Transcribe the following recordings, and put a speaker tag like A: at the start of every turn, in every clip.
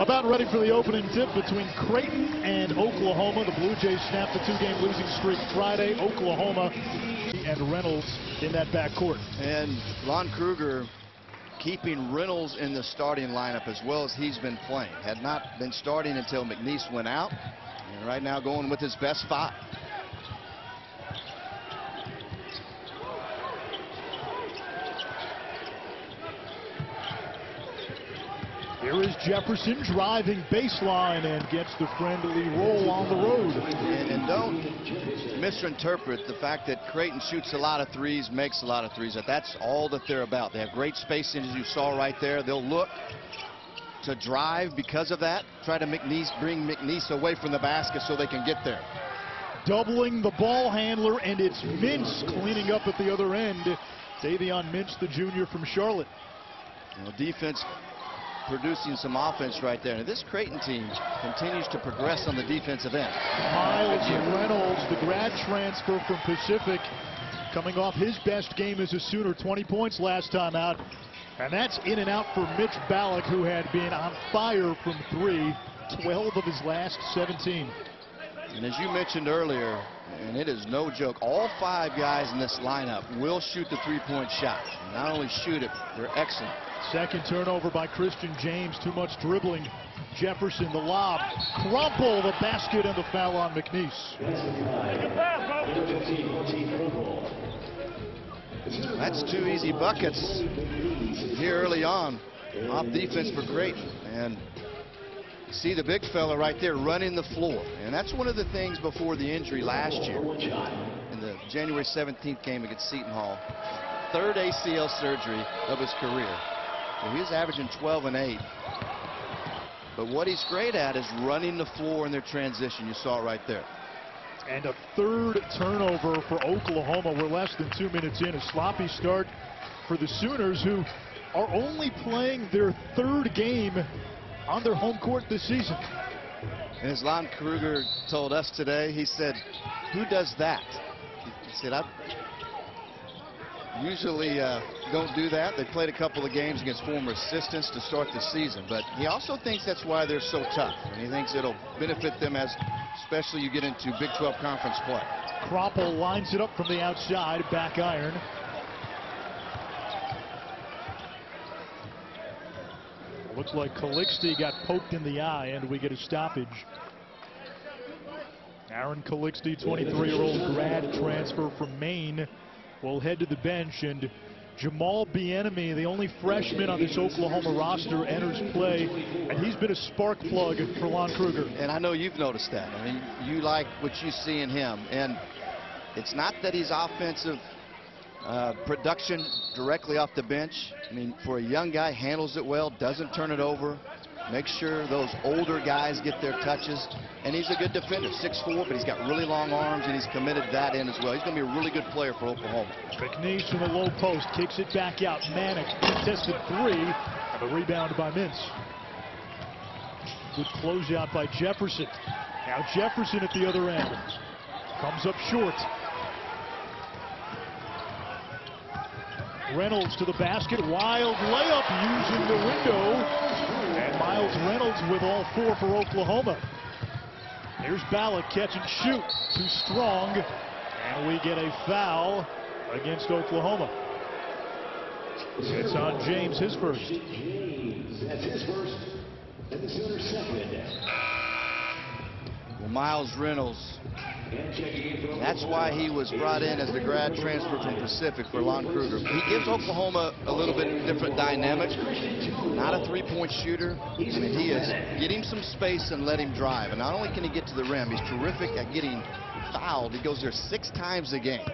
A: About ready for the opening tip between Creighton and Oklahoma. The Blue Jays snapped the 2-game losing streak Friday. Oklahoma and Reynolds in that backcourt.
B: And Lon Kruger keeping Reynolds in the starting lineup as well as he's been playing. Had not been starting until McNeese went out. And right now going with his best 5.
A: Here is Jefferson driving baseline and gets the friendly roll on the road.
B: And don't misinterpret the fact that Creighton shoots a lot of threes, makes a lot of threes. That's all that they're about. They have great spacing, as you saw right there. They'll look to drive because of that. Try to bring McNeese away from the basket so they can get there.
A: Doubling the ball handler, and it's Mintz cleaning up at the other end. Davion Mintz, the junior from Charlotte.
B: Defense producing some offense right there. And this Creighton team continues to progress on the defensive end.
A: Miles Reynolds, the grad transfer from Pacific, coming off his best game as a Sooner, 20 points last time out. And that's in and out for Mitch Ballack, who had been on fire from 3, 12 of his last 17.
B: And as you mentioned earlier, and it is no joke, all 5 guys in this lineup will shoot the 3-point shot. And not only shoot it, they're excellent.
A: Second turnover by Christian James. Too much dribbling. Jefferson, the lob. Crumple, the basket, and the foul on McNeese.
B: That's 2 easy buckets here early on off defense for Creighton. And see the big fella right there running the floor. And that's one of the things before the injury last year in the January 17th game against Seton Hall. 3rd ACL surgery of his career. He was averaging 12 and 8. But what he's great at is running the floor in their transition. You saw it right there.
A: And a 3rd turnover for Oklahoma. We're less than 2 minutes in. A sloppy start for the Sooners, who are only playing their 3rd game on their home court this season.
B: And as Lon Kruger told us today, he said, "Who does that?" He said, "I usually don't do that." They played a couple of games against former assistants to start the season, but he also thinks that's why they're so tough, and he thinks it'll benefit them as especially you get into Big 12 conference play.
A: Crumple lines it up from the outside, back iron. Looks like Calixte got poked in the eye, and we get a stoppage. Aaron Calixte, 23-year-old grad transfer from Maine, will head to the bench, and Jamal Bieniemy, the only freshman on this Oklahoma roster, enters play, and he's been a spark plug for Lon Kruger.
B: And I know you've noticed that. I mean, you like what you see in him, and it's not that he's offensive production directly off the bench. I mean, for a young guy, handles it well, doesn't turn it over, makes sure those older guys get their touches, and he's a good defender, 6'4", but he's got really long arms, and he's committed that in as well. He's going to be a really good player for Oklahoma.
A: McNeese from the low post, kicks it back out. Manick, contested 3, and a rebound by Mintz. Good closeout by Jefferson. Now Jefferson at the other end. Comes up short. Reynolds to the basket, wild layup using the window, and Miles Reynolds with all 4 for Oklahoma. Here's Ballack, catch and shoot, too strong, and we get a foul against Oklahoma. It's on James, his first.
C: That's his first, and the Sooners' second.
B: Well, Miles Reynolds, that's why he was brought in as the grad transfer from Pacific for Lon Kruger. He gives Oklahoma a little bit different dynamic. Not a 3-point shooter. I mean, he is get him some space and let him drive. And not only can he get to the rim, he's terrific at getting fouled. He goes there 6 times a game.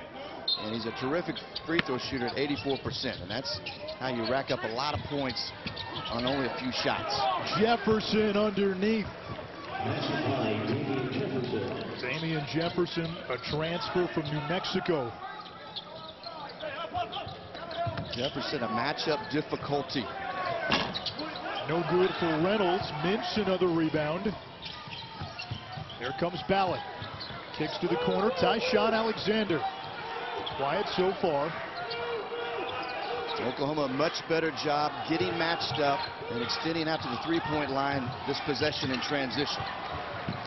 B: And he's a terrific free throw shooter at 84%. And that's how you rack up a lot of points on only a few shots.
A: Jefferson underneath. Damian Jefferson, a transfer from New Mexico.
B: Jefferson, a matchup difficulty.
A: No good for Reynolds. Mintz, another rebound. Here comes Ballack. Kicks to the corner. Tyshawn Alexander. Quiet so far.
B: Oklahoma a much better job getting matched up and extending out to the three-point line this possession in transition.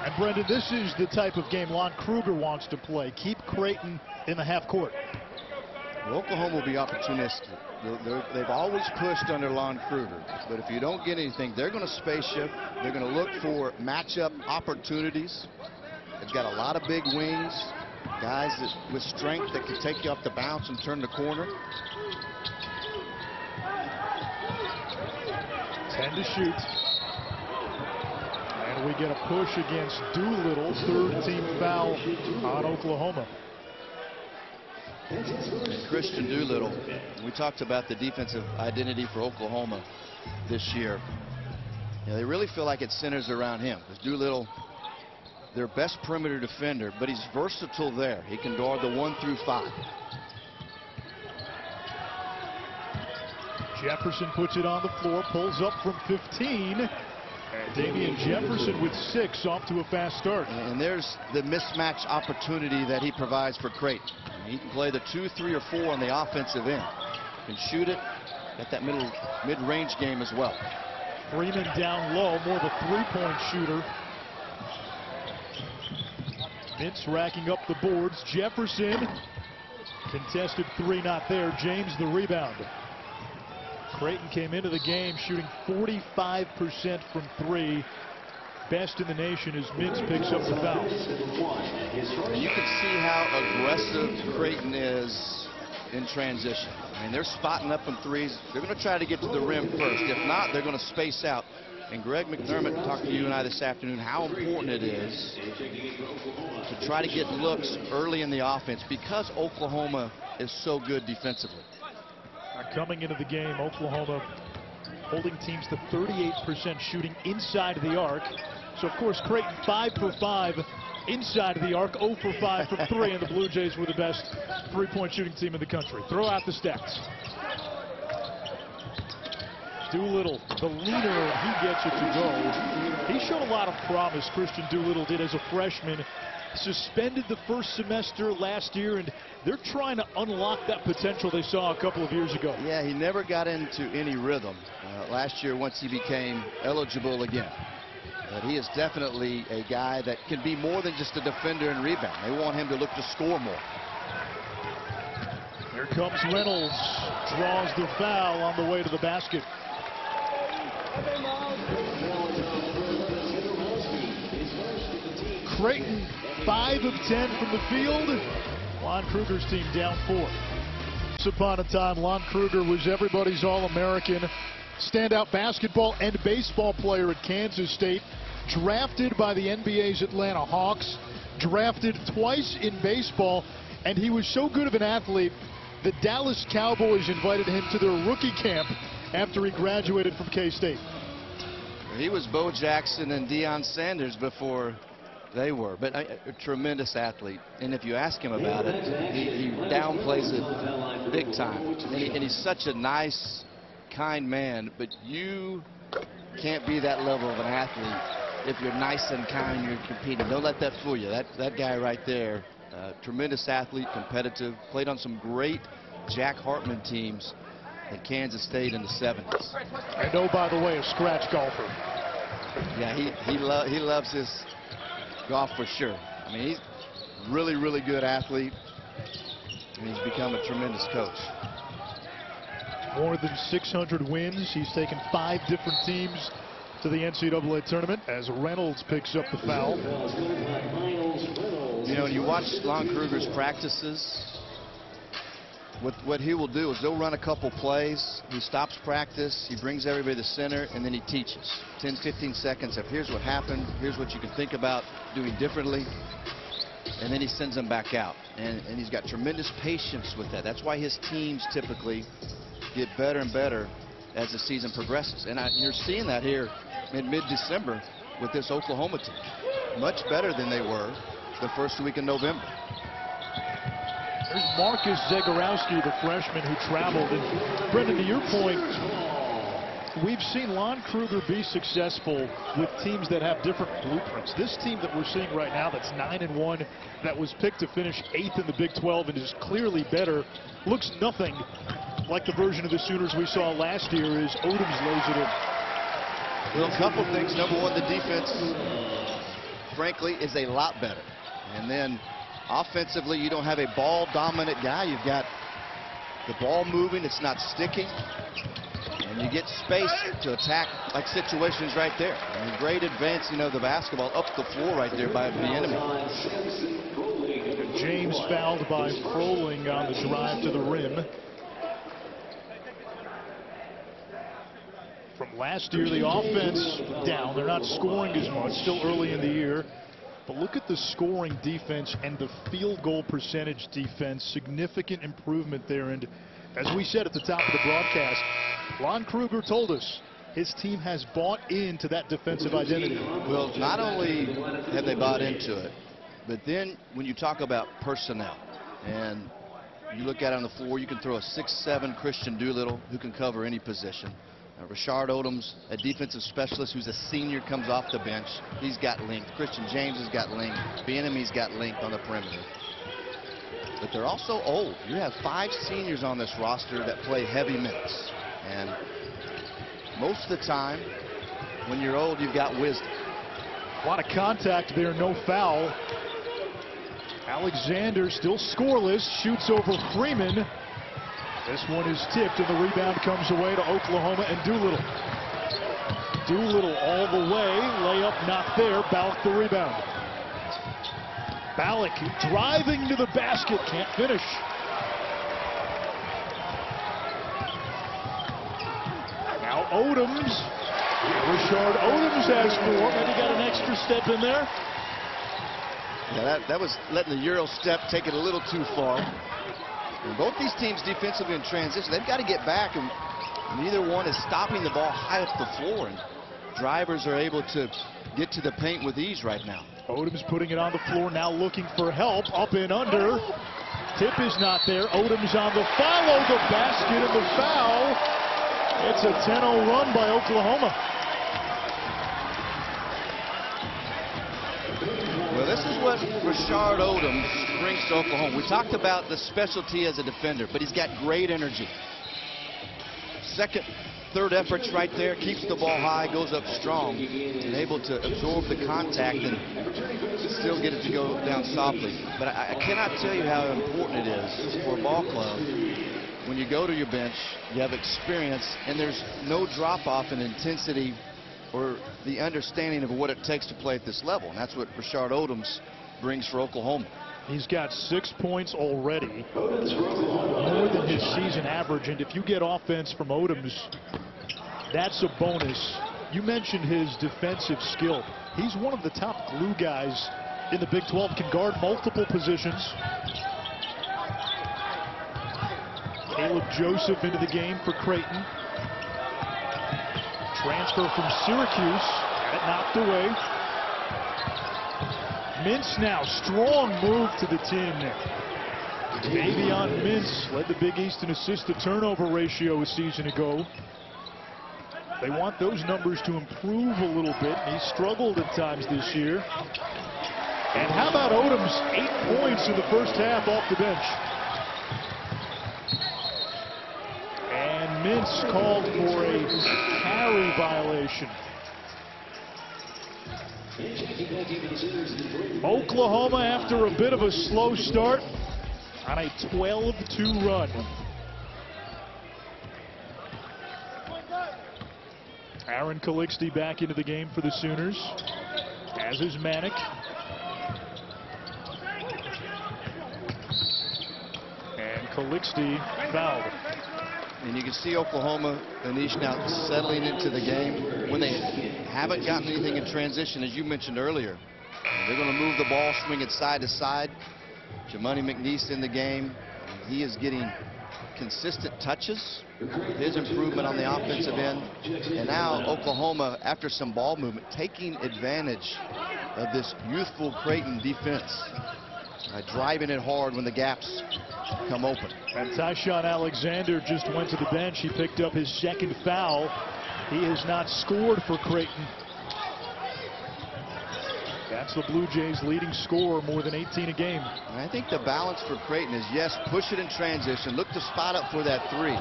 A: And Brendan, this is the type of game Lon Kruger wants to play. Keep Creighton in the half court.
B: Well, Oklahoma will be opportunistic. They've always pushed under Lon Kruger, but if you don't get anything, they're going to space you. They're going to look for matchup opportunities. They've got a lot of big wings, guys with strength that can take you off the bounce and turn the corner.
A: 10 to shoot. And we get a push against Doolittle, third team foul on Oklahoma.
B: Christian Doolittle, we talked about the defensive identity for Oklahoma this year. You know, they really feel like it centers around him. Because Doolittle, their best perimeter defender, but he's versatile there. He can guard the 1 through 5.
A: Jefferson puts it on the floor, pulls up from 15. And Damian Jefferson with 6 off to a fast start.
B: And there's the mismatch opportunity that he provides for Creighton. He can play the 2, 3, or 4 on the offensive end. Can shoot it at that mid-range game as well.
A: Freeman down low, more of a three-point shooter. Vince racking up the boards. Jefferson, contested 3, not there. James the rebound. Creighton came into the game shooting 45% from 3. Best in the nation as Mintz picks up the foul.
B: You can see how aggressive Creighton is in transition. I mean, they're spotting up from 3s. They're going to try to get to the rim first. If not, they're going to space out. And Greg McDermott talked to you and I this afternoon how important it is to try to get looks early in the offense because Oklahoma is so good defensively.
A: Coming into the game, Oklahoma holding teams to 38% shooting inside of the arc. So, of course, Creighton 5 for 5 inside of the arc, 0 for 5 from 3, and the Blue Jays were the best three-point shooting team in the country. Throw out the stats. Doolittle, the leader, he gets it to go. He showed a lot of promise, Christian Doolittle did as a freshman. Suspended the first semester last year, and they're trying to unlock that potential they saw a couple of years ago.
B: Yeah, he never got into any rhythm last year once he became eligible again. But he is definitely a guy that can be more than just a defender and rebound. They want him to look to score more.
A: Here comes Reynolds, draws the foul on the way to the basket. Creighton 5 of 10 from the field. Lon Kruger's team down 4. Once upon a time, Lon Kruger was everybody's All-American, standout basketball and baseball player at Kansas State, drafted by the NBA's Atlanta Hawks, drafted twice in baseball, and he was so good of an athlete, the Dallas Cowboys invited him to their rookie camp after he graduated from K-State.
B: He was Bo Jackson and Deion Sanders before they were, but a tremendous athlete. And if you ask him about it, he downplays it big time. And he's such a nice, kind man, but you can't be that level of an athlete if you're nice and kind, you're competing. Don't let that fool you. That guy right there, tremendous athlete, competitive, played on some great Jack Hartman teams at Kansas State in the 70s.
A: And oh, by the way, a scratch golfer.
B: Yeah, he loves his golf for sure. I mean, he's really, really good athlete, and he's become a tremendous coach.
A: More than 600 wins. He's taken 5 different teams to the NCAA tournament as Reynolds picks up the foul.
B: You know, when you watch Lon Kruger's practices, what he will do is they'll run a couple plays, he stops practice, he brings everybody to the center, and then he teaches 10, 15 seconds of here's what happened, here's what you can think about doing differently, and then he sends them back out. And he's got tremendous patience with that. That's why his teams typically get better and better as the season progresses. And you're seeing that here in mid-December with this Oklahoma team. Much better than they were the first week in November.
A: There's Marcus Zagorowski, the freshman who traveled. And Brendan, to your point, we've seen Lon Kruger be successful with teams that have different blueprints. This team that we're seeing right now that's 9-1, that was picked to finish 8th in the Big 12 and is clearly better, looks nothing like the version of the Sooners we saw last year as Odoms lays it in.
B: Well, a couple things. Number one, the defense, frankly, is a lot better. And then offensively, you don't have a ball-dominant guy. You've got the ball moving. It's not sticking. And you get space to attack like situations right there. I mean, great advancing of the basketball up the floor right there by the enemy.
A: James fouled by Froling on the drive to the rim. From last year, the offense down. They're not scoring as much, still early in the year. But look at the scoring defense and the field goal percentage defense. Significant improvement there. And as we said at the top of the broadcast, Lon Kruger told us his team has bought into that defensive identity.
B: Well, not only have they bought into it, but then when you talk about personnel and you look at it on the floor, you can throw a 6'7" Christian Doolittle who can cover any position. Rashard Odoms, a defensive specialist who's a senior, comes off the bench. He's got length. Christian James has got length. Bieniemy's got length on the perimeter. But they're also old. You have 5 seniors on this roster that play heavy minutes. And most of the time, when you're old, you've got wisdom.
A: A lot of contact there, no foul. Alexander still scoreless, shoots over Freeman. This one is tipped, and the rebound comes away to Oklahoma and Doolittle. Doolittle all the way, layup not there, Ballack the rebound. Ballack driving to the basket, can't finish. Now Odoms, Rashard Odoms has 4, maybe got an extra step in there.
B: Yeah, that was letting the Euro step take it a little too far. And both these teams defensively in transition, they've got to get back, and neither one is stopping the ball high up the floor. And drivers are able to get to the paint with ease right now.
A: Odoms putting it on the floor, now looking for help, up and under. Tip is not there. Odoms on the follow, the basket and the foul. It's a 10-0 run by Oklahoma.
B: Well, this is what Rashard Odoms brings to Oklahoma. We talked about the specialty as a defender, but he's got great energy. Second, third efforts right there, keeps the ball high, goes up strong, and able to absorb the contact and still get it to go down softly. But I cannot tell you how important it is for a ball club when you go to your bench, you have experience, and there's no drop-off in intensity or the understanding of what it takes to play at this level. And that's what Rashard Odoms brings for Oklahoma.
A: He's got 6 points already, more than his season average. And if you get offense from Odoms, that's a bonus. You mentioned his defensive skill. He's one of the top glue guys in the Big 12, can guard multiple positions. Caleb Joseph into the game for Creighton. Transfer from Syracuse, had it knocked away. Mintz now, strong move to the tin. Davion Mintz led the Big East in assist-to turnover ratio a season ago. They want those numbers to improve a little bit. He struggled at times this year. And how about Odoms? 8 points in the first half off the bench. And Mintz called for a carry violation. Oklahoma, after a bit of a slow start, on a 12-2 run. Aaron Calixte back into the game for the Sooners, as is Manick. And Calixte fouled.
B: And you can see Oklahoma, Anish, now settling into the game. When they haven't gotten anything in transition, as you mentioned earlier, they're going to move the ball, swing it side to side. Jamani McNeese in the game. He is getting consistent touches with his improvement on the offensive end. And now Oklahoma, after some ball movement, taking advantage of this youthful Creighton defense. Driving it hard when the gaps come open.
A: And Tyshawn Alexander just went to the bench. He picked up his second foul. He has not scored for Creighton. That's the Blue Jays' leading scorer, more than 18 a game.
B: And I think the balance for Creighton is, yes, push it in transition, look to spot up for that three.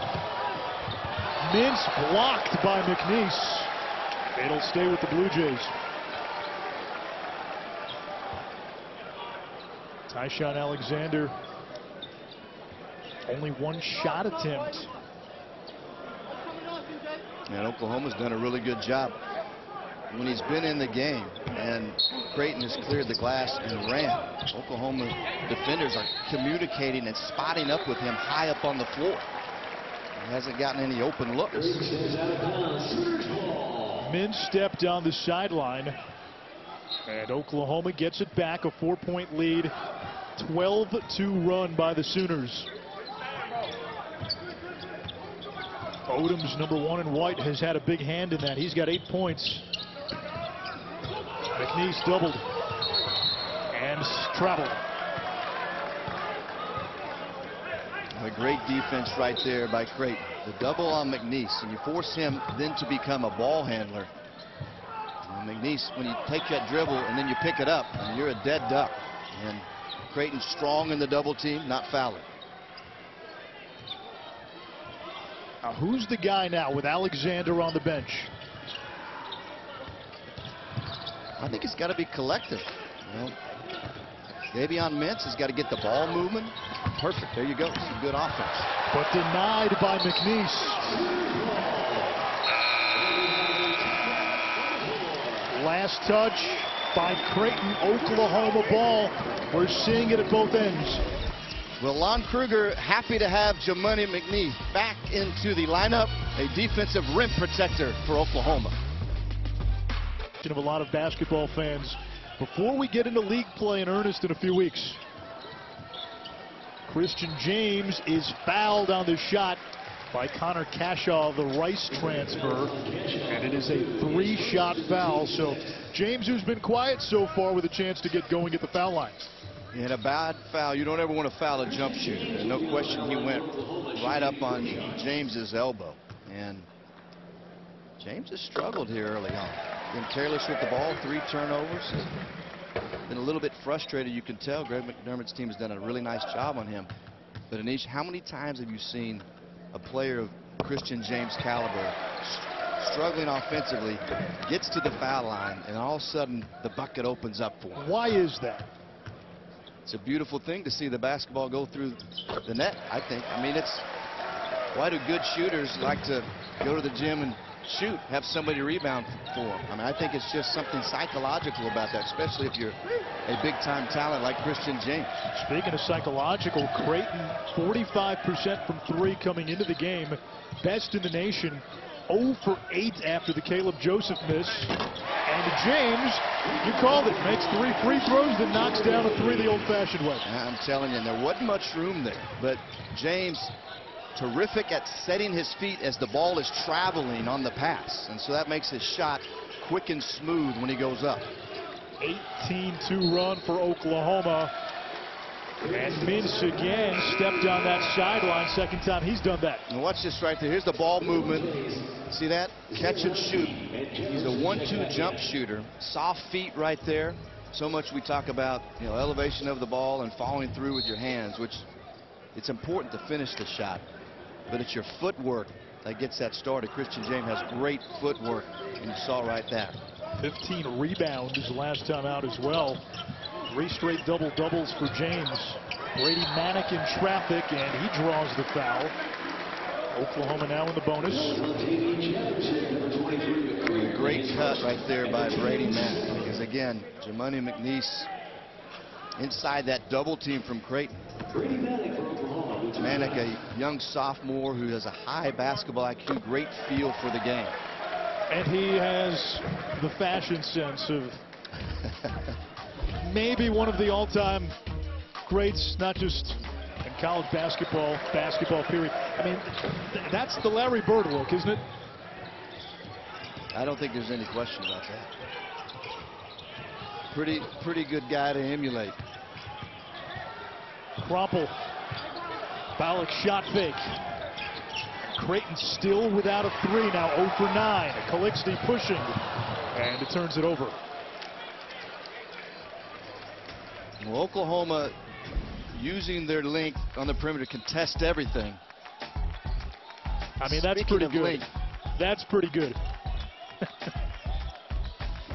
A: Mintz blocked by McNeese. It'll stay with the Blue Jays. Tyshawn Alexander, only one shot attempt.
B: And Oklahoma's done a really good job when he's been in the game and Creighton has cleared the glass and ran. Oklahoma defenders are communicating and spotting up with him high up on the floor. He hasn't gotten any open looks.
A: Mintz stepped down the sideline, and Oklahoma gets it back, a 4-point lead. 12-2 run by the Sooners. Odom's #1 in white has had a big hand in that. He's got 8 points. McNeese doubled and traveled.
B: A great defense right there by Creighton. The double on McNeese, and you force him then to become a ball handler. And McNeese, when you take that dribble and then you pick it up, you're a dead duck. And Creighton strong in the double team, not fouling.
A: Now, who's the guy now with Alexander on the bench?
B: I think it's got to be collective. You know, Davion Mintz has got to get the ball moving. Perfect. There you go. Some good offense.
A: But denied by McNeese. Last touch by Creighton. Oklahoma ball. We're seeing it at both ends.
B: Well, Lon Kruger happy to have Jamuni McNeese back into the lineup, a defensive rim protector for Oklahoma.
A: Of a lot of basketball fans before we get into league play in earnest in a few weeks. Christian James is fouled on the shot by Connor Cashaw, the Rice transfer, and it is a 3-shot foul. So James, who's been quiet so far, with a chance to get going at the foul line.
B: In a bad foul, you don't ever want to foul a jump shooter. There's no question he went right up on James's elbow, and James has struggled here early on. Been careless with the ball, 3 turnovers. Been a little bit frustrated, you can tell. Greg McDermott's team has done a really nice job on him. But Anish, how many times have you seen a player of Christian James' caliber struggling offensively, gets to the foul line, and all of a sudden the bucket opens up for him?
A: Why is that?
B: It's a beautiful thing to see the basketball go through the net, I think. I mean, it's why do good shooters like to go to the gym and shoot, have somebody rebound for them? I mean, I think it's just something psychological about that, especially if you're a big-time talent like Christian James.
A: Speaking of psychological, Creighton 45% from 3 coming into the game, best in the nation. 0 for 8 after the Caleb Joseph miss. And James, you called it, makes 3 free throws, then knocks down a 3 the old-fashioned way.
B: I'm telling you, there wasn't much room there, but James, terrific at setting his feet as the ball is traveling on the pass, and so that makes his shot quick and smooth when he goes up.
A: 18-2 run for Oklahoma, and Mintz again stepped on that sideline. Second time he's done that.
B: And watch this right there. Here's the ball movement. See that? Catch and shoot. He's a 1-2 jump shooter. Soft feet right there. So much we talk about, you know, elevation of the ball and following through with your hands, which it's important to finish the shot. But it's your footwork that gets that started. Christian James has great footwork, and you saw right there.
A: 15 rebounds last time out as well. 3 straight double-doubles for James. Brady Manick in traffic, and he draws the foul. Oklahoma now in the bonus.
B: A great cut right there by Brady Manick, because again, Jamuni McNeese inside that double team from Creighton. Manick, a young sophomore who has a high basketball IQ, great feel for the game.
A: And he has the fashion sense of maybe one of the all-time greats, not just in college basketball period. I mean, that's the Larry Bird look, isn't it?
B: I don't think there's any question about that. Pretty good guy to emulate.
A: Crumple. Balak shot fake. Creighton still without a 3 now, 0 for 9. Calixte pushing, and it turns it over.
B: Well, Oklahoma, using their length on the perimeter, can test everything.
A: I mean, that's
B: Speaking
A: pretty
B: of
A: good.
B: length,
A: That's pretty good.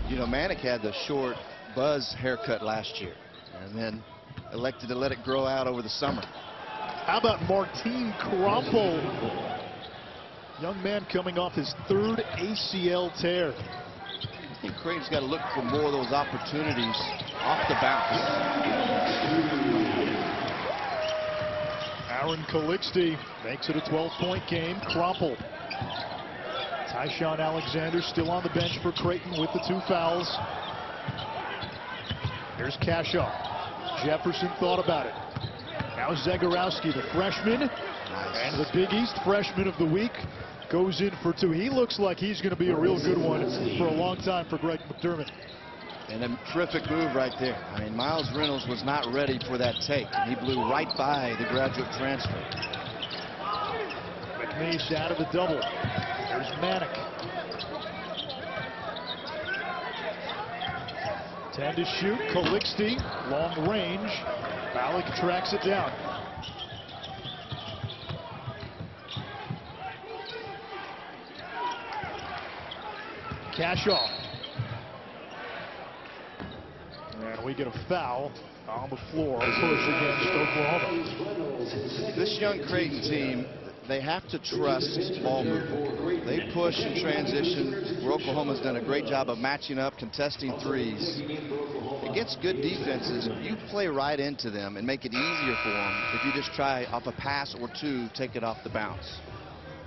B: you know, Manick had the short buzz haircut last year and then elected to let it grow out over the summer.
A: How about Martin Crumple? Young man coming off his 3rd ACL tear.
B: I think Creighton's got to look for more of those opportunities off the bounce.
A: Aaron Calixte makes it a 12-point game. Crumple. Tyshawn Alexander still on the bench for Creighton with the 2 fouls. Here's Cashaw. Jefferson thought about it. Now Zagorowski, the freshman, and the Big East freshman of the week, goes in for 2. He looks like he's going to be a real good one for a long time for Greg McDermott.
B: And a terrific move right there. I mean, Miles Reynolds was not ready for that take. He blew right by the graduate transfer.
A: McNeese out of the double. There's Manick. 10 to shoot. Calixte, long range. Ballack tracks it down. Cashaw. And we get a foul on the floor. Push against Oklahoma.
B: This young Creighton team, they have to trust ball movement. They push and transition, where Oklahoma's done a great job of matching up, contesting threes. Against good defenses, you play right into them and make it easier for them if you just try off a pass or 2, take it off the bounce.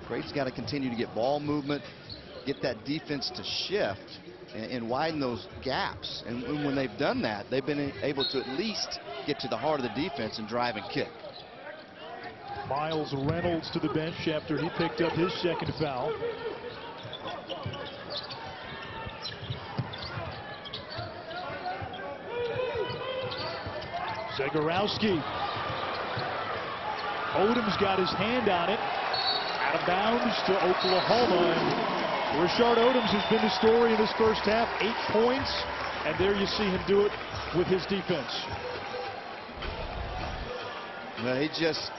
B: Creighton's got to continue to get ball movement, get that defense to shift and widen those gaps. And when they've done that, they've been able to at least get to the heart of the defense and drive and kick.
A: Miles Reynolds to the bench after he picked up his 2nd foul. Zagorowski. Odom's got his hand on it. Out of bounds to Oklahoma. And Rashard Odoms has been the story in this first half. 8 points. And there you see him do it with his defense.
B: Well, he just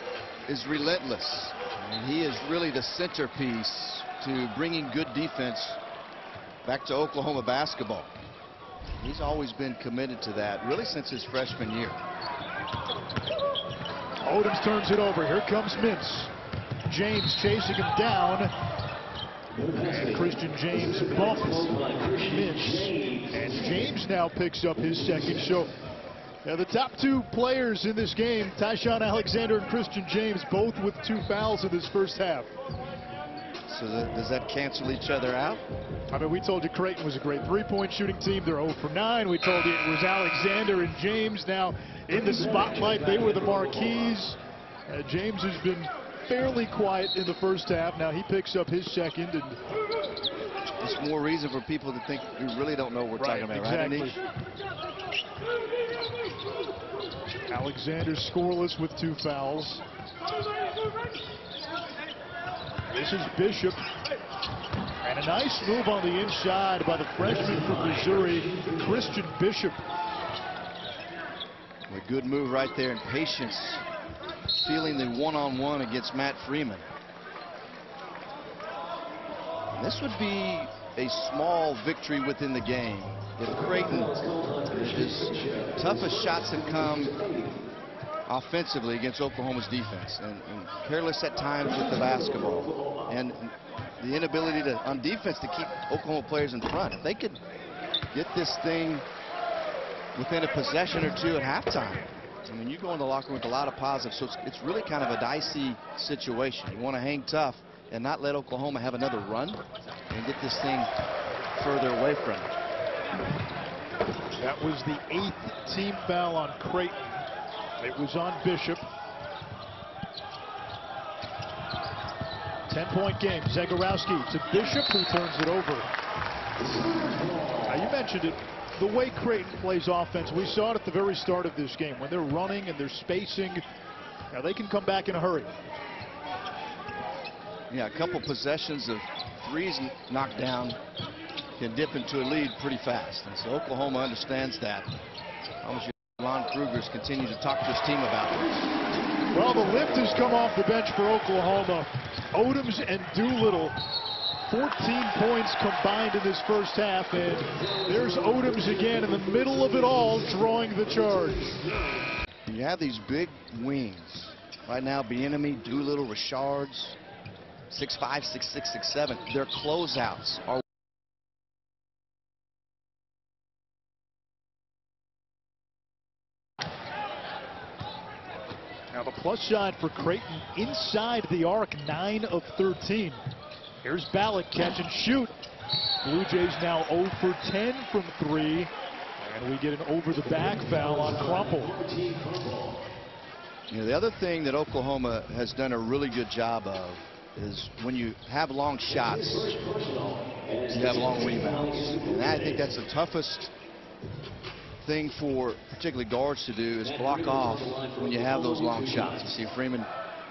B: is relentless. I mean, he is really the centerpiece to bringing good defense back to Oklahoma basketball. He's always been committed to that, really since his freshman year.
A: Odoms turns it over. Here comes Mintz. James chasing him down. And Christian James bumped Mintz. And James now picks up his 2nd. So the top 2 players in this game, Tyshawn Alexander and Christian James, both with 2 fouls in this first half.
B: So does that cancel each other out?
A: I mean, we told you Creighton was a great 3-point shooting team. They're 0 for 9. We told you it was Alexander and James now in the spotlight. They were the marquees. James has been fairly quiet in the first half. Now he picks up his 2nd. And
B: it's more reason for people to think we really don't know what we're talking about,
A: exactly.
B: right?
A: Alexander scoreless with 2 fouls. This is Bishop. And a nice move on the inside by the freshman from Missouri, Christian Bishop.
B: A good move right there, and patience, feeling the one-on-one against Matt Freeman. And this would be a small victory within the game if Creighton, his toughest shots have come offensively against Oklahoma's defense, and careless at times with the basketball, and the inability to, on defense, to keep Oklahoma players in front. If they could get this thing within a possession or 2 at halftime, I mean, you go in the locker room with a lot of positives, so it's really kind of a dicey situation. You want to hang tough and not let Oklahoma have another run and get this thing further away from it.
A: That was the 8th team foul on Creighton. It was on Bishop. 10-point game. Zagorowski to Bishop, who turns it over. Now, you mentioned it. The way Creighton plays offense, we saw it at the very start of this game. When they're running and they're spacing, now they can come back in a hurry.
B: Yeah, a couple possessions of threes knocked down can dip into a lead pretty fast. And so Oklahoma understands that. Almost your Lon Kruger's continued to talk to his team about it.
A: Well, the lift has come off the bench for Oklahoma. Odoms and Doolittle, 14 points combined in this first half, and there's Odoms again in the middle of it all, drawing the charge.
B: You have these big wings. Right now, Bieniemy, Doolittle, Richards, 6'5", 6'6", 6'7". Their closeouts are
A: now the plus side for Creighton inside the arc, 9 of 13. Here's Ballack, catch and shoot. Blue Jays now 0 for 10 from 3. And we get an over the back foul on Crumple.
B: You know, the other thing that Oklahoma has done a really good job of is when you have long shots, you have long rebounds. And I think that's the toughest thing for particularly guards to do, is block off when you have those long shots. You see Freeman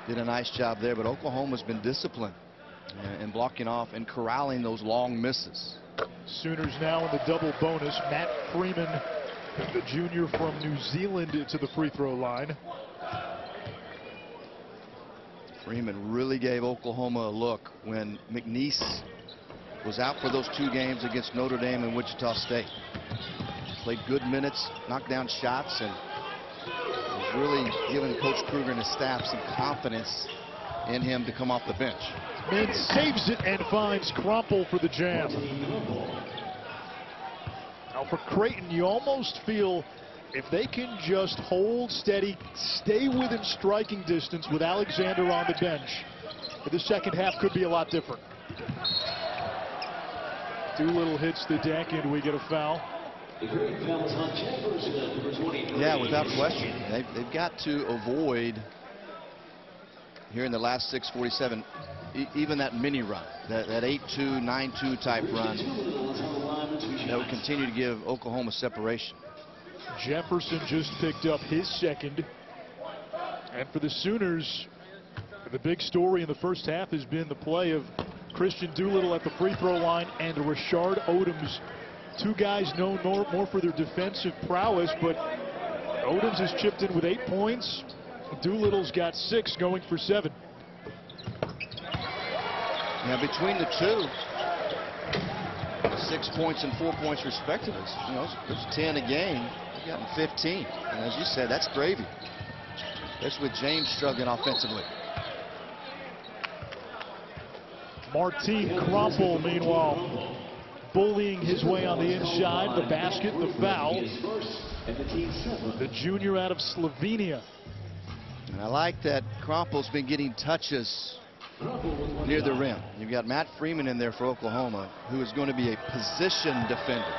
B: did a nice job there, but Oklahoma's been disciplined in blocking off and corralling those long misses.
A: Sooners now in the double bonus. Matt Freeman, the junior from New Zealand, to the free throw line.
B: Freeman really gave Oklahoma a look when McNeese was out for those 2 games against Notre Dame and Wichita State. Played good minutes, knocked down shots, and was really giving Coach Kruger and his staff some confidence in him to come off the bench.
A: Min saves it and finds Crumple for the jam. Now for Creighton, you almost feel if they can just hold steady, stay within striking distance with Alexander on the bench, the second half could be a lot different. Doolittle hits the deck and we get a foul.
B: Yeah, without question. They've got to avoid, here in the last 6:47, even that mini run, that 8-2, 9-2 type run that would continue to give Oklahoma separation.
A: Jefferson just picked up his second. And for the Sooners, the big story in the first half has been the play of Christian Doolittle at the free throw line and Rashard Odoms. 2 guys known more for their defensive prowess, but Odoms has chipped in with 8 points. Doolittle's got 6, going for 7.
B: Now between the two, 6 points and 4 points respectively. You know, it's 10 a game. They've gotten 15. And as you said, that's gravy. That's with James struggling offensively.
A: Martin Crumple, meanwhile, bullying his way on the inside. The basket, the foul. The junior out of Slovenia.
B: And I like that Crumple's been getting touches near the rim. You've got Matt Freeman in there for Oklahoma, who is going to be a position defender,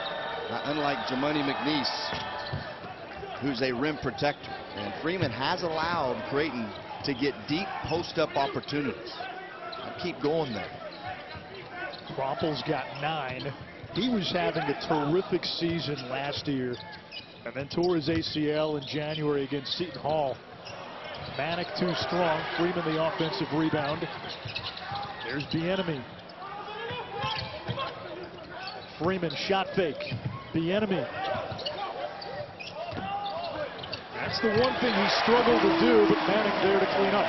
B: unlike Jamoni McNeese, who's a rim protector. And Freeman has allowed Creighton to get deep post-up opportunities. I'll keep going there.
A: Crumple's got 9. He was having a terrific season last year and then tore his ACL in January against Seton Hall. Manic too strong. Freeman the offensive rebound. There's Bieniemy. Freeman shot fake. Bieniemy. That's the one thing he struggled to do, but Manic there to clean up.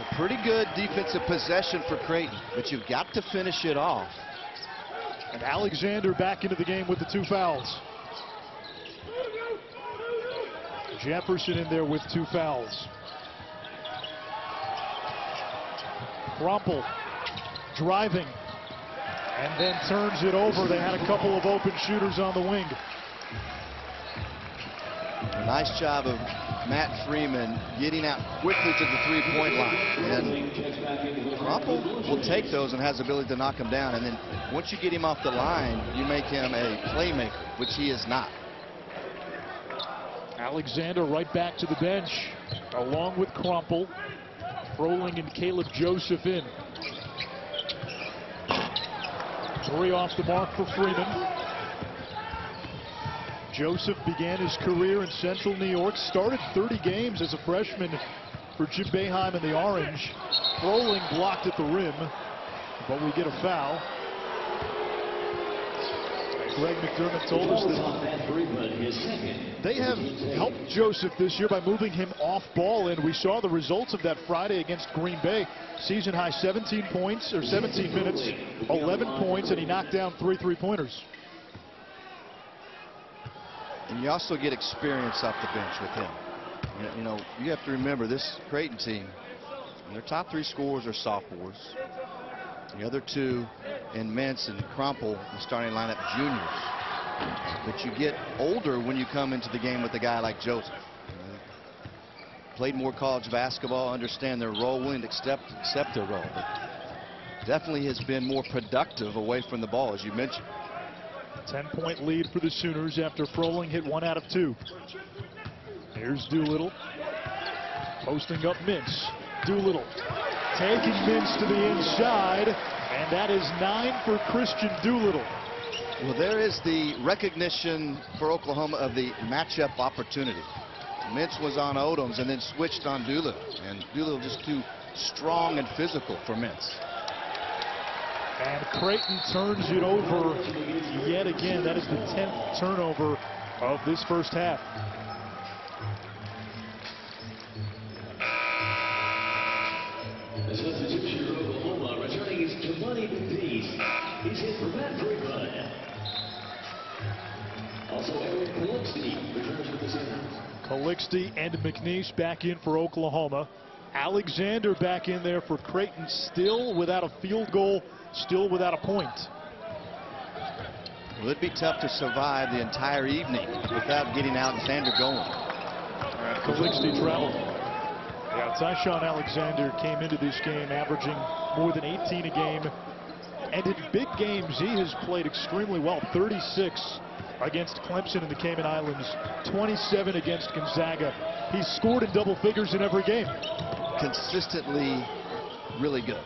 B: A pretty good defensive possession for Creighton, but you've got to finish it off.
A: And Alexander back into the game with the 2 fouls. Jefferson in there with 2 fouls. Crumple driving and then turns it over. They had a couple of open shooters on the wing.
B: A nice job of Matt Freeman getting out quickly to the 3-point line. And Crumple will take those and has the ability to knock them down. And then once you get him off the line, you make him a playmaker, which he is not.
A: Alexander right back to the bench, along with Crumple. Froling and Caleb Joseph in. 3 off the mark for Freeman. Joseph began his career in Central New York, started 30 games as a freshman for Jim Boeheim in the Orange. Froling blocked at the rim, but we get a foul. Greg McDermott told us that they have helped Joseph this year by moving him off ball, and we saw the results of that Friday against Green Bay. Season high 17 points, or 17 minutes, 11 points, and he knocked down 3 3-pointers.
B: And you also get experience off the bench with him. You know, you have to remember this Creighton team, their top 3 scorers are sophomores. The other 2 in Mintz and Crumple, the starting lineup, juniors. But you get older when you come into the game with a guy like Joseph. Played more college basketball, understand their role, willing to accept their role. But definitely has been more productive away from the ball, as you mentioned.
A: 10-point lead for the Sooners after Froling hit 1 out of 2. Here's Doolittle. Posting up Mintz. Doolittle taking Mintz to the inside, and that is 9 for Christian Doolittle.
B: Well, there is the recognition for Oklahoma of the matchup opportunity. Mintz was on Odoms and then switched on Doolittle, and Doolittle just too strong and physical for Mintz.
A: And Creighton turns it over yet again. That is the 10th turnover of this first half.
C: The substitution for Oklahoma returning is He's hit for Matt Freeman. Also, Eric Calixte returns with the center.
A: Calixte and McNeese back in for Oklahoma. Alexander back in there for Creighton, still without a field goal, still without a point.
B: Well, it'd be tough to survive the entire evening without getting Alexander going.
A: Calixte traveled. Yeah, Tyshawn Alexander came into this game averaging more than 18 a game. And in big games, he has played extremely well. 36 against Clemson in the Cayman Islands, 27 against Gonzaga. He's scored in double figures in every game.
B: Consistently really good.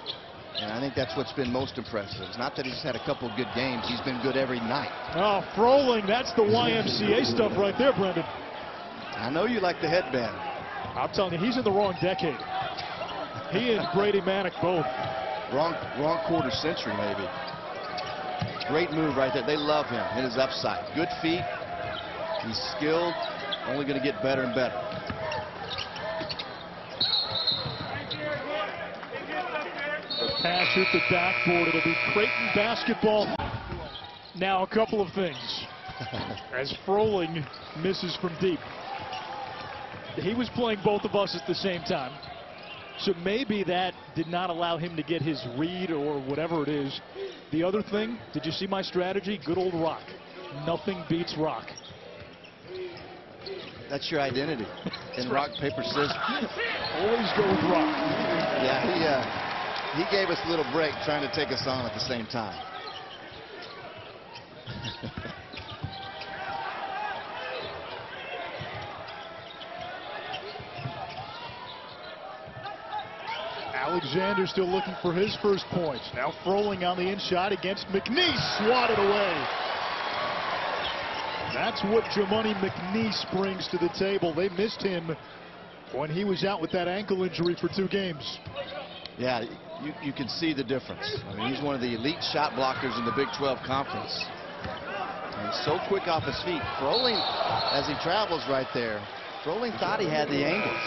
B: And I think that's what's been most impressive. It's not that he's had a couple of good games. He's been good every night.
A: Oh, Froling, that's the YMCA stuff right there, Brendan.
B: I know you like the headband.
A: I'm telling you, he's in the wrong decade. He and Brady Manick both.
B: Wrong quarter century, maybe. Great move right there. They love him. Hit his upside. Good feet. He's skilled. Only going to get better and better.
A: The pass hit the backboard. It'll be Creighton basketball. Now a couple of things. As Froling misses from deep. He was playing both of us at the same time. So maybe that did not allow him to get his read or whatever it is. The other thing, did you see my strategy? Good old rock. Nothing beats rock.
B: That's your identity. In rock, paper, scissors.
A: Always go with rock.
B: Yeah, he gave us a little break trying to take us on at the same time.
A: Alexander still looking for his first points. Now Froling on the inside against McNeese. Swatted away. That's what Jamoni McNeese brings to the table. They missed him when he was out with that ankle injury for 2 games.
B: Yeah, you can see the difference. I mean, he's one of the elite shot blockers in the Big 12 Conference. And he's so quick off his feet. Froling, as he travels right there, Froling thought he had the angles.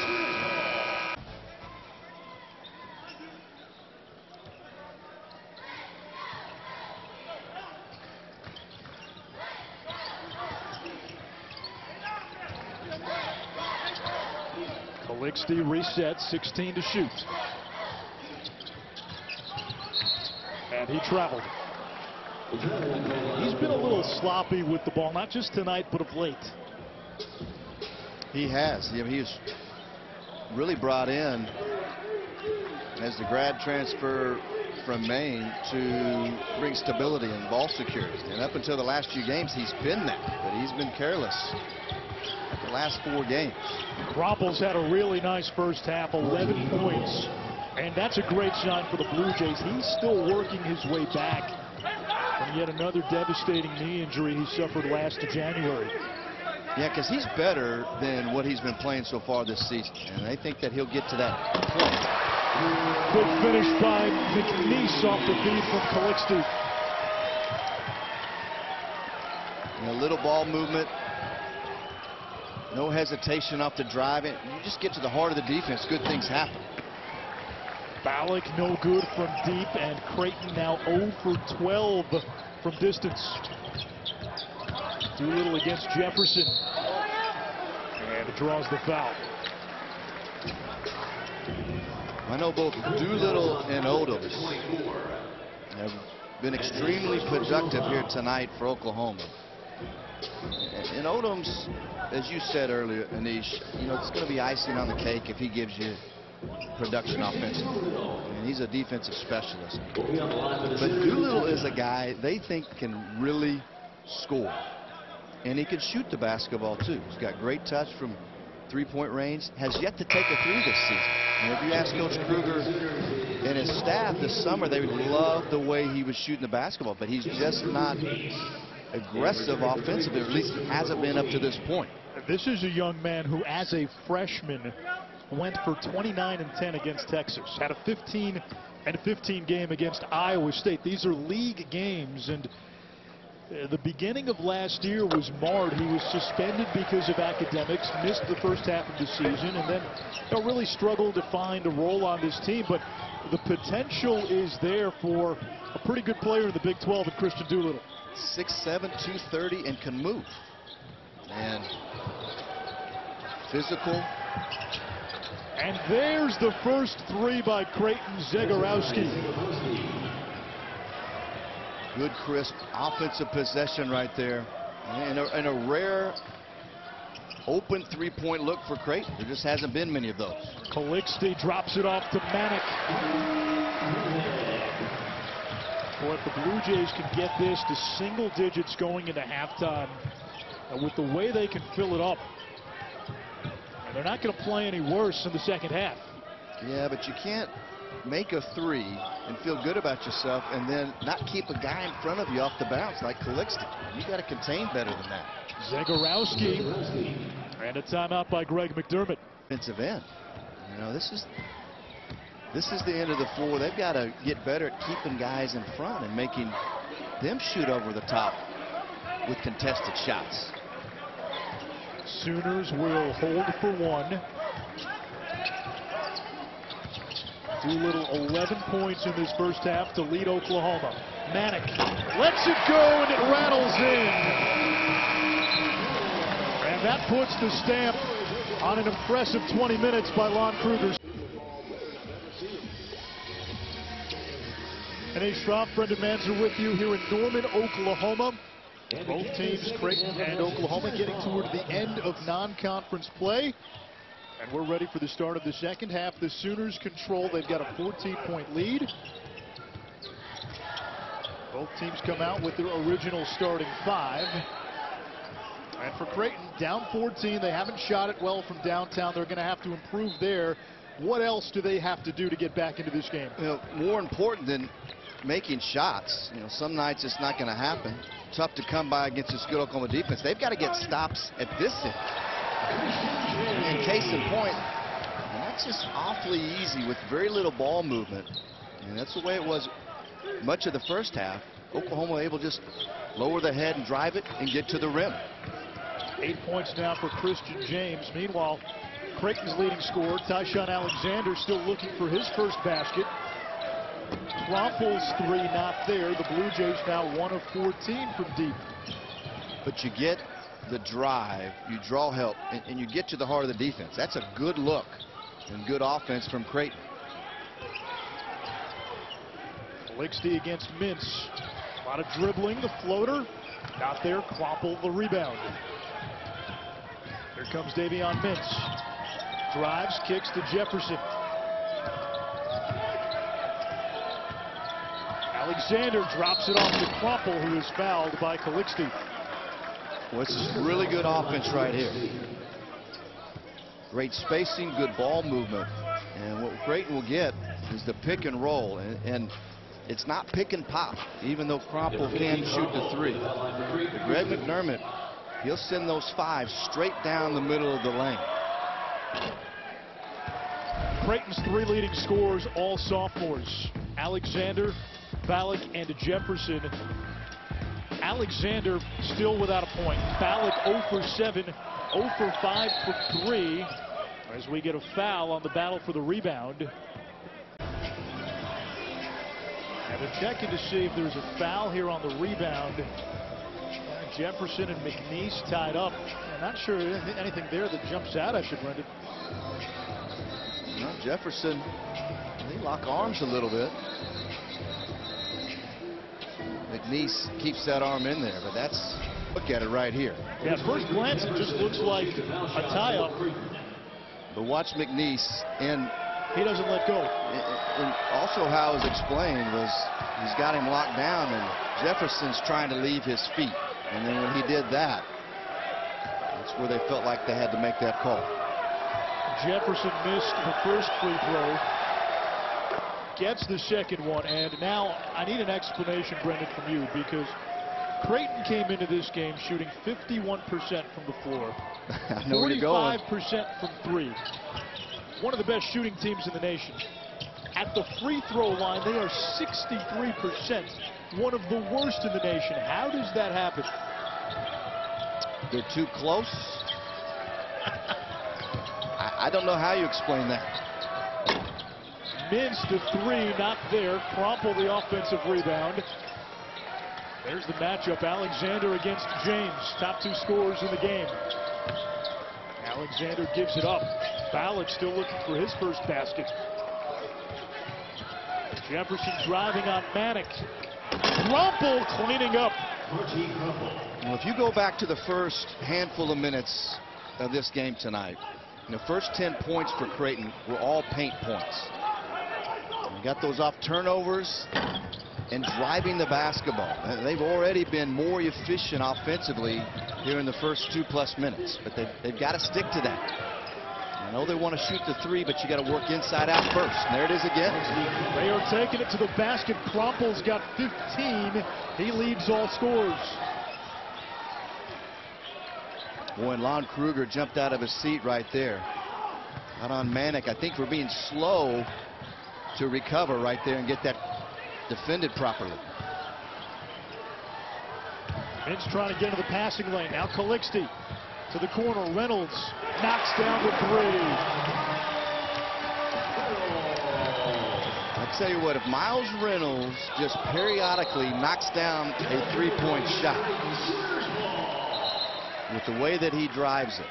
A: Calixte resets, 16 to shoot. And he traveled. He's been a little sloppy with the ball, not just tonight, but of late.
B: He has. He's really brought in as the grad transfer from Maine to bring stability and ball security. And up until the last few games, he's been that, but he's been careless the last 4 games.
A: Crumple's had a really nice first half, 11 points. And that's a great sign for the Blue Jays. He's still working his way back from yet another devastating knee injury he suffered last January.
B: Yeah, because he's better than what he's been playing so far this season. And I think that he'll get to that point.
A: Good finish by McNeese off the feed from Calixte.
B: A little ball movement. No hesitation off the drive. And you just get to the heart of the defense, good things happen.
A: Ballack no good from deep, and Creighton now 0 for 12 from distance. Doolittle against Jefferson. And it draws the foul.
B: I know both Doolittle and Odom have been extremely productive here tonight for Oklahoma. And Odom's, as you said earlier, Anish, you know, it's going to be icing on the cake if he gives you production offensively. And he's a defensive specialist. But Doolittle is a guy they think can really score. And he can shoot the basketball too. He's got great touch from three-point range. Has yet to take a three this season. And if you ask Coach Kruger and his staff this summer, they would love the way he was shooting the basketball. But he's just not aggressive offensively, or at least hasn't been up to this point.
A: This is a young man who, as a freshman, went for 29 and 10 against Texas. Had a 15 and 15 game against Iowa State. These are league games, and the beginning of last year was marred. He was suspended because of academics, missed the first half of the season, and then really struggled to find a role on this team. But the potential is there for a pretty good player in the Big 12 in Christian Doolittle.
B: 6'7", 230, and can move. And physical.
A: And there's the first three by Creighton. Zegorowski.
B: Good, crisp offensive possession right there. And a rare open three-point look for Creighton. There just hasn't been many of those.
A: Calixte drops it off to Manick. Boy, if the Blue Jays can get this to single digits going into halftime, with the way they can fill it up, they're not going to play any worse in the second half.
B: Yeah, but you can't make a three and feel good about yourself and then not keep a guy in front of you off the bounce like Calixte. You got to contain better than that.
A: Zegorowski, and a timeout by Greg McDermott.
B: Defensive end. You know, this is the end of the floor. They've got to get better at keeping guys in front and making them shoot over the top with contested shots.
A: Sooners will hold for one. Doolittle 11 points in this first half to lead Oklahoma. Manick lets it go, and it rattles in. And that puts the stamp on an impressive 20 minutes by Lon Kruger. Anish Shroff, Brendan Manzer with you here in Norman, Oklahoma. Both teams, Creighton and Oklahoma, getting toward the end of non-conference play. And we're ready for the start of the second half. The Sooners control. They've got a 14-point lead. Both teams come out with their original starting five. And for Creighton, down 14. They haven't shot it well from downtown. They're going to have to improve there. What else do they have to do to get back into this game?
B: You know, more important than making shots, you know, some nights it's not going to happen. Tough to come by against this good Oklahoma defense. They've got to get stops at this end. And case in point, and that's just awfully easy with very little ball movement. And that's the way it was much of the first half. Oklahoma able to just lower the head and drive it and get to the rim.
A: 8 points now for Christian James. Meanwhile, Creighton's leading scorer, Tyshawn Alexander, still looking for his first basket. Crumple's three not there. The Blue Jays now 1 of 14 from deep.
B: But you get the drive, you draw help, and you get to the heart of the defense. That's a good look and good offense from Creighton.
A: Calixte against Mintz. A lot of dribbling. The floater not there. Crumple the rebound. Here comes Davion Mintz. Drives, kicks to Jefferson. Alexander drops it off to Crumple, who is fouled by Calixte.
B: Well, this is really good offense right here. Great spacing, good ball movement. And what Creighton will get is the pick and roll. And it's not pick and pop, even though Crumple can shoot the three. But Greg McDermott, he'll send those fives straight down the middle of the lane.
A: Creighton's three leading scorers, all sophomores. Alexander, Ballack, and Jefferson. Alexander still without a point. Ballack 0 for 7, 0 for 5 from 3 as we get a foul on the battle for the rebound. And they're checking to see if there's a foul here on the rebound. Jefferson and McNeese tied up. I'm not sure anything there that jumps out at you, Brendan.
B: Well, Jefferson, they lock arms a little bit. McNeese keeps that arm in there, but that's, look at it right here.
A: Yeah, at first glance it just looks like a tie-up.
B: But watch McNeese, and
A: he doesn't let go.
B: And also how it was explained was he's got him locked down, and Jefferson's trying to leave his feet. And then when he did that, that's where they felt like they had to make that call.
A: Jefferson missed the first free throw, gets the second one, and now I need an explanation, Brendan, from you, because Creighton came into this game shooting 51% from the floor, 45% from 3. One of the best shooting teams in the nation. At the free throw line, they are 63%, one of the worst in the nation. How does that happen?
B: They're too close. I don't know how you explain that.
A: Mins to 3, not there. Crumple the offensive rebound. There's the matchup. Alexander against James, top 2 scorers in the game. Alexander gives it up. Ballack still looking for his first basket. Jefferson driving on Manick. Crumple cleaning up.
B: Well, if you go back to the first handful of minutes of this game tonight, the first 10 points for Creighton were all paint points. You got those off turnovers and driving the basketball. They've already been more efficient offensively here in the first 2+ minutes, but they've got to stick to that. I know they want to shoot the 3, but you got to work inside out first. And there it is again.
A: They are taking it to the basket. Crumple's got 15. He leads all scorers.
B: Boy, and Lon Kruger jumped out of his seat right there. Out on Manick. I think we're being slow to recover right there and get that defended properly.
A: Mins trying to get into the passing lane. Now Calixte to the corner. Reynolds knocks down the 3.
B: I'll tell you what, if Miles Reynolds just periodically knocks down a 3-point shot with the way that he drives it,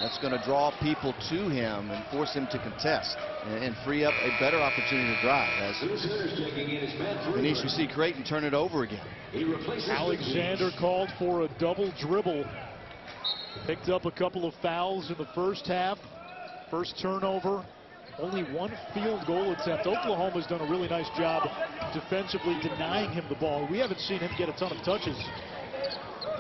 B: that's going to draw people to him and force him to contest and free up a better opportunity to drive. As you see Creighton turn it over again.
A: Alexander called for a double dribble. Picked up a couple of fouls in the first half. First turnover. Only 1 field goal attempt. Oklahoma's done a really nice job defensively denying him the ball. We haven't seen him get a ton of touches.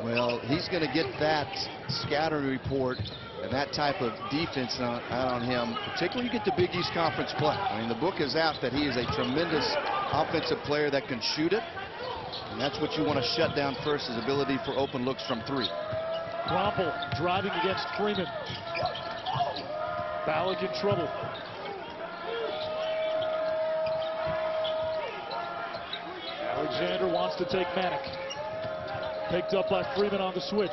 B: Well, he's going to get that scattering report and that type of defense out on him, particularly you get to Big East Conference play. I mean, the book is out that he is a tremendous offensive player that can shoot it, and that's what you want to shut down first, his ability for open looks from 3.
A: Crumple driving against Freeman. Ballack in trouble. Alexander wants to take Manick. Picked up by Freeman on the switch.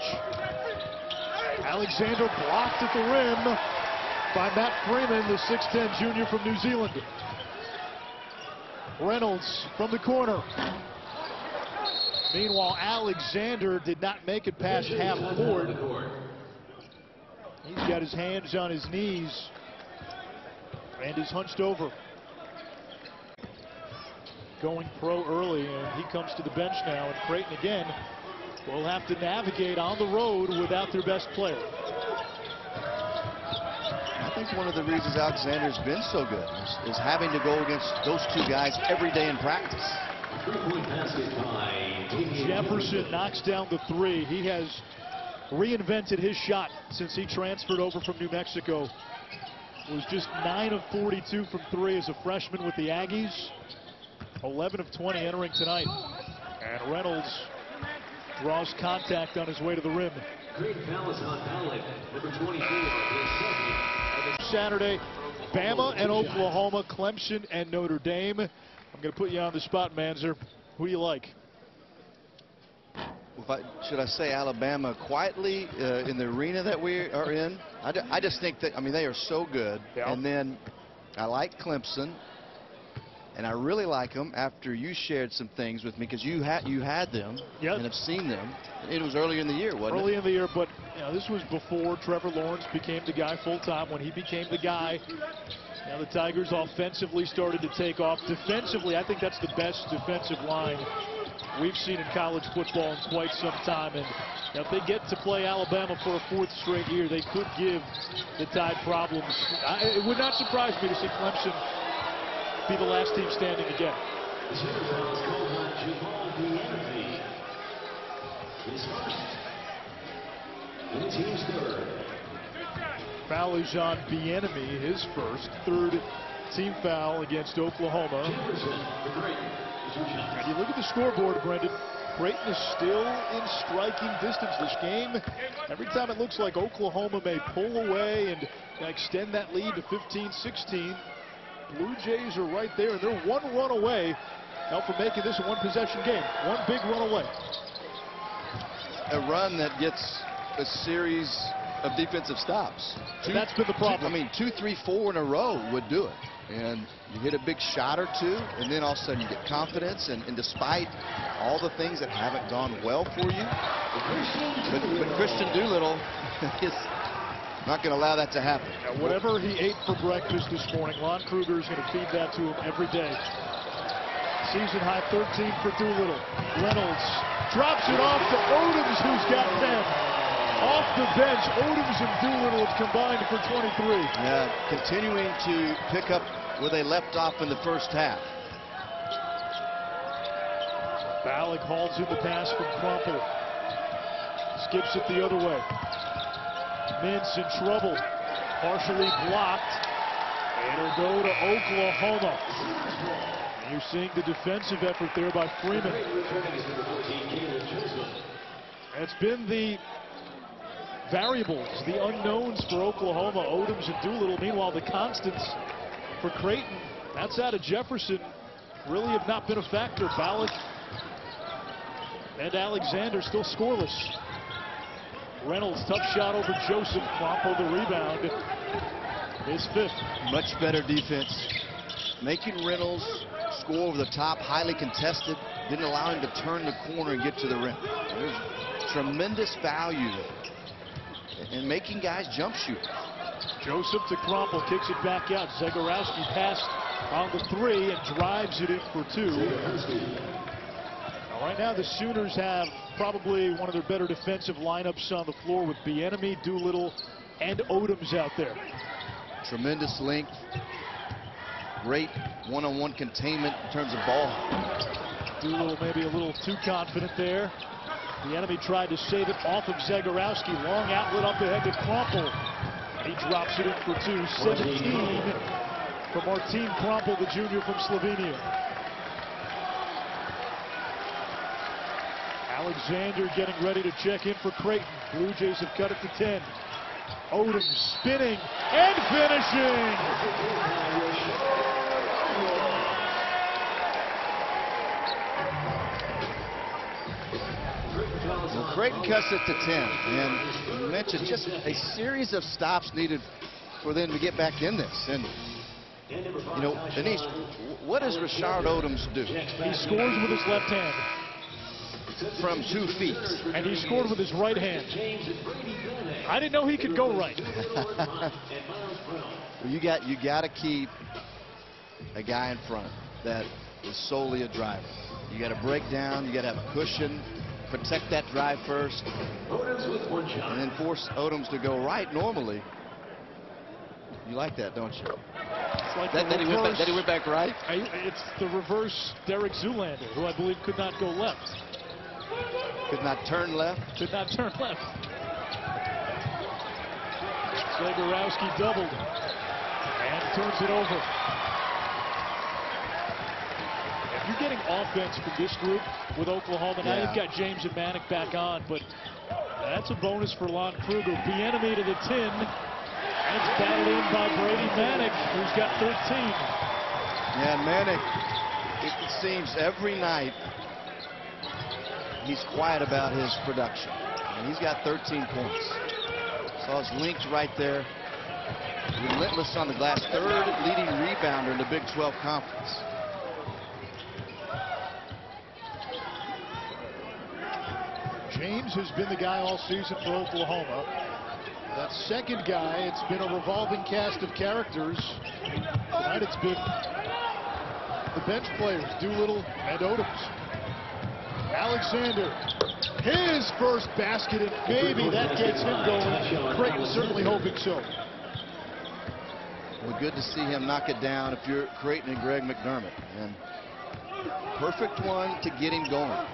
A: Alexander blocked at the rim by Matt Freeman, the 6'10 junior from New Zealand. Reynolds from the corner. Meanwhile, Alexander did not make it past half court. He's got his hands on his knees and is hunched over. Going pro early, and he comes to the bench now, and Creighton again will have to navigate on the road without their best player.
B: I think one of the reasons Alexander's been so good is having to go against those 2 guys every day in practice.
A: Jefferson knocks down the 3. He has reinvented his shot since he transferred over from New Mexico. Was just 9 of 42 from 3 as a freshman with the Aggies. 11 of 20 entering tonight. And Reynolds draws contact on his way to the rim.
C: Great foul on Ballack, number 24.
A: Saturday, Bama and Oklahoma, Clemson and Notre Dame. I'm going to put you on the spot, Manzer. Who do you like?
B: should I say Alabama quietly in the arena that we are in. I just think that, I mean, they are so good.
A: Yeah.
B: And then I like Clemson. And I really like them after you shared some things with me, because you had them
A: Yep.
B: and have seen them. It was earlier in the year, wasn't it?
A: Early in the year, but this was before Trevor Lawrence became the guy full-time. When he became the guy, the Tigers offensively started to take off. Defensively, I think that's the best defensive line we've seen in college football in quite some time. And if they get to play Alabama for a 4th straight year, they could give the Tide problems. It would not surprise me to see Clemson be the last team standing again.
C: The center foul is called on Jamal Bieniemy. His first. And the team's third.
A: Foul is on Bieniemy, his first. 3rd team foul against Oklahoma.
C: Jefferson for Creighton.
A: And you look at the scoreboard, Brendan. Creighton is still in striking distance this game. Every time it looks like Oklahoma may pull away and extend that lead to 15-16, Blue Jays are right there, and they're 1 run away from making this a 1-possession game. 1 big run away.
B: A run that gets a series of defensive stops.
A: That's been the problem.
B: I mean, 2, 3, 4 in a row would do it. And you hit a big shot or two, and then all of a sudden you get confidence. And despite all the things that haven't gone well for you, but Christian Doolittle is not going to allow that to happen.
A: Now, whatever he ate for breakfast this morning, Lon Kruger is going to feed that to him every day. Season high 13 for Doolittle. Reynolds drops it off to Odoms, who's got 10. Off the bench, Odoms and Doolittle have combined for 23.
B: Yeah, continuing to pick up where they left off in the first half.
A: Ballack hauls in the pass from Crumple. Skips it the other way. Mintz in trouble. Partially blocked. It'll go to Oklahoma. And you're seeing the defensive effort there by Freeman. It's been the variables, the unknowns for Oklahoma, Odoms and Doolittle. Meanwhile, the constants for Creighton, that's out of Jefferson, really have not been a factor. Ballack and Alexander still scoreless. Reynolds, tough shot over Joseph. Crumple the rebound. His 5th.
B: Much better defense. Making Reynolds score over the top, highly contested. Didn't allow him to turn the corner and get to the rim. There's tremendous value in making guys jump shoot.
A: Joseph to Crumple, kicks it back out. Zagorowski passed on the 3 and drives it in for 2. Now, right now the Sooners have probably one of their better defensive lineups on the floor with Bieniemy, Doolittle, and Odoms out there.
B: Tremendous length. Great one-on-one containment in terms of ball.
A: Doolittle maybe a little too confident there. Bieniemy tried to save it off of Zagorowski. Long outlet up ahead to Crumple. And he drops it in for 2. 17 for Martin Crumple, the junior from Slovenia. Alexander getting ready to check in for Creighton. Blue Jays have cut it to 10. Odoms spinning and finishing.
B: Well, Creighton cuts it to 10, and you mentioned just a series of stops needed for them to get back in this. And you know, Denise, what does Rashard Odoms do?
A: He scores with his left hand.
B: From 2 feet.
A: And he scored with his right hand. I didn't know he could go right.
B: Well, you got to keep a guy in front that is solely a driver. You got to break down. You got to have a cushion. Protect that drive first, and then force Odoms to go right. Normally, you like that, don't you?
A: It's like
B: that he went back right.
A: It's the reverse Derek Zoolander, who I believe could not go left.
B: Could not turn left.
A: Could not turn left. Zagorowski doubled and turns it over. If you're getting offense from this group with Oklahoma, now you've got James and Manick back on, but that's a bonus for Lon Kruger. Bieniemy to the 10, and it's battled in by Brady Manick, who's got 13.
B: Yeah, Manick, it seems every night he's quiet about his production. And he's got 13 points. Saw his length right there. Relentless on the glass. Third leading rebounder in the Big 12 Conference.
A: James has been the guy all season for Oklahoma. That second guy, it's been a revolving cast of characters. Tonight it's been the bench players, Doolittle and Odoms. Alexander, his first basket, and maybe that gets him going. Creighton certainly hoping so.
B: Well, good to see him knock it down if you're Creighton and Greg McDermott. And perfect one to get him going.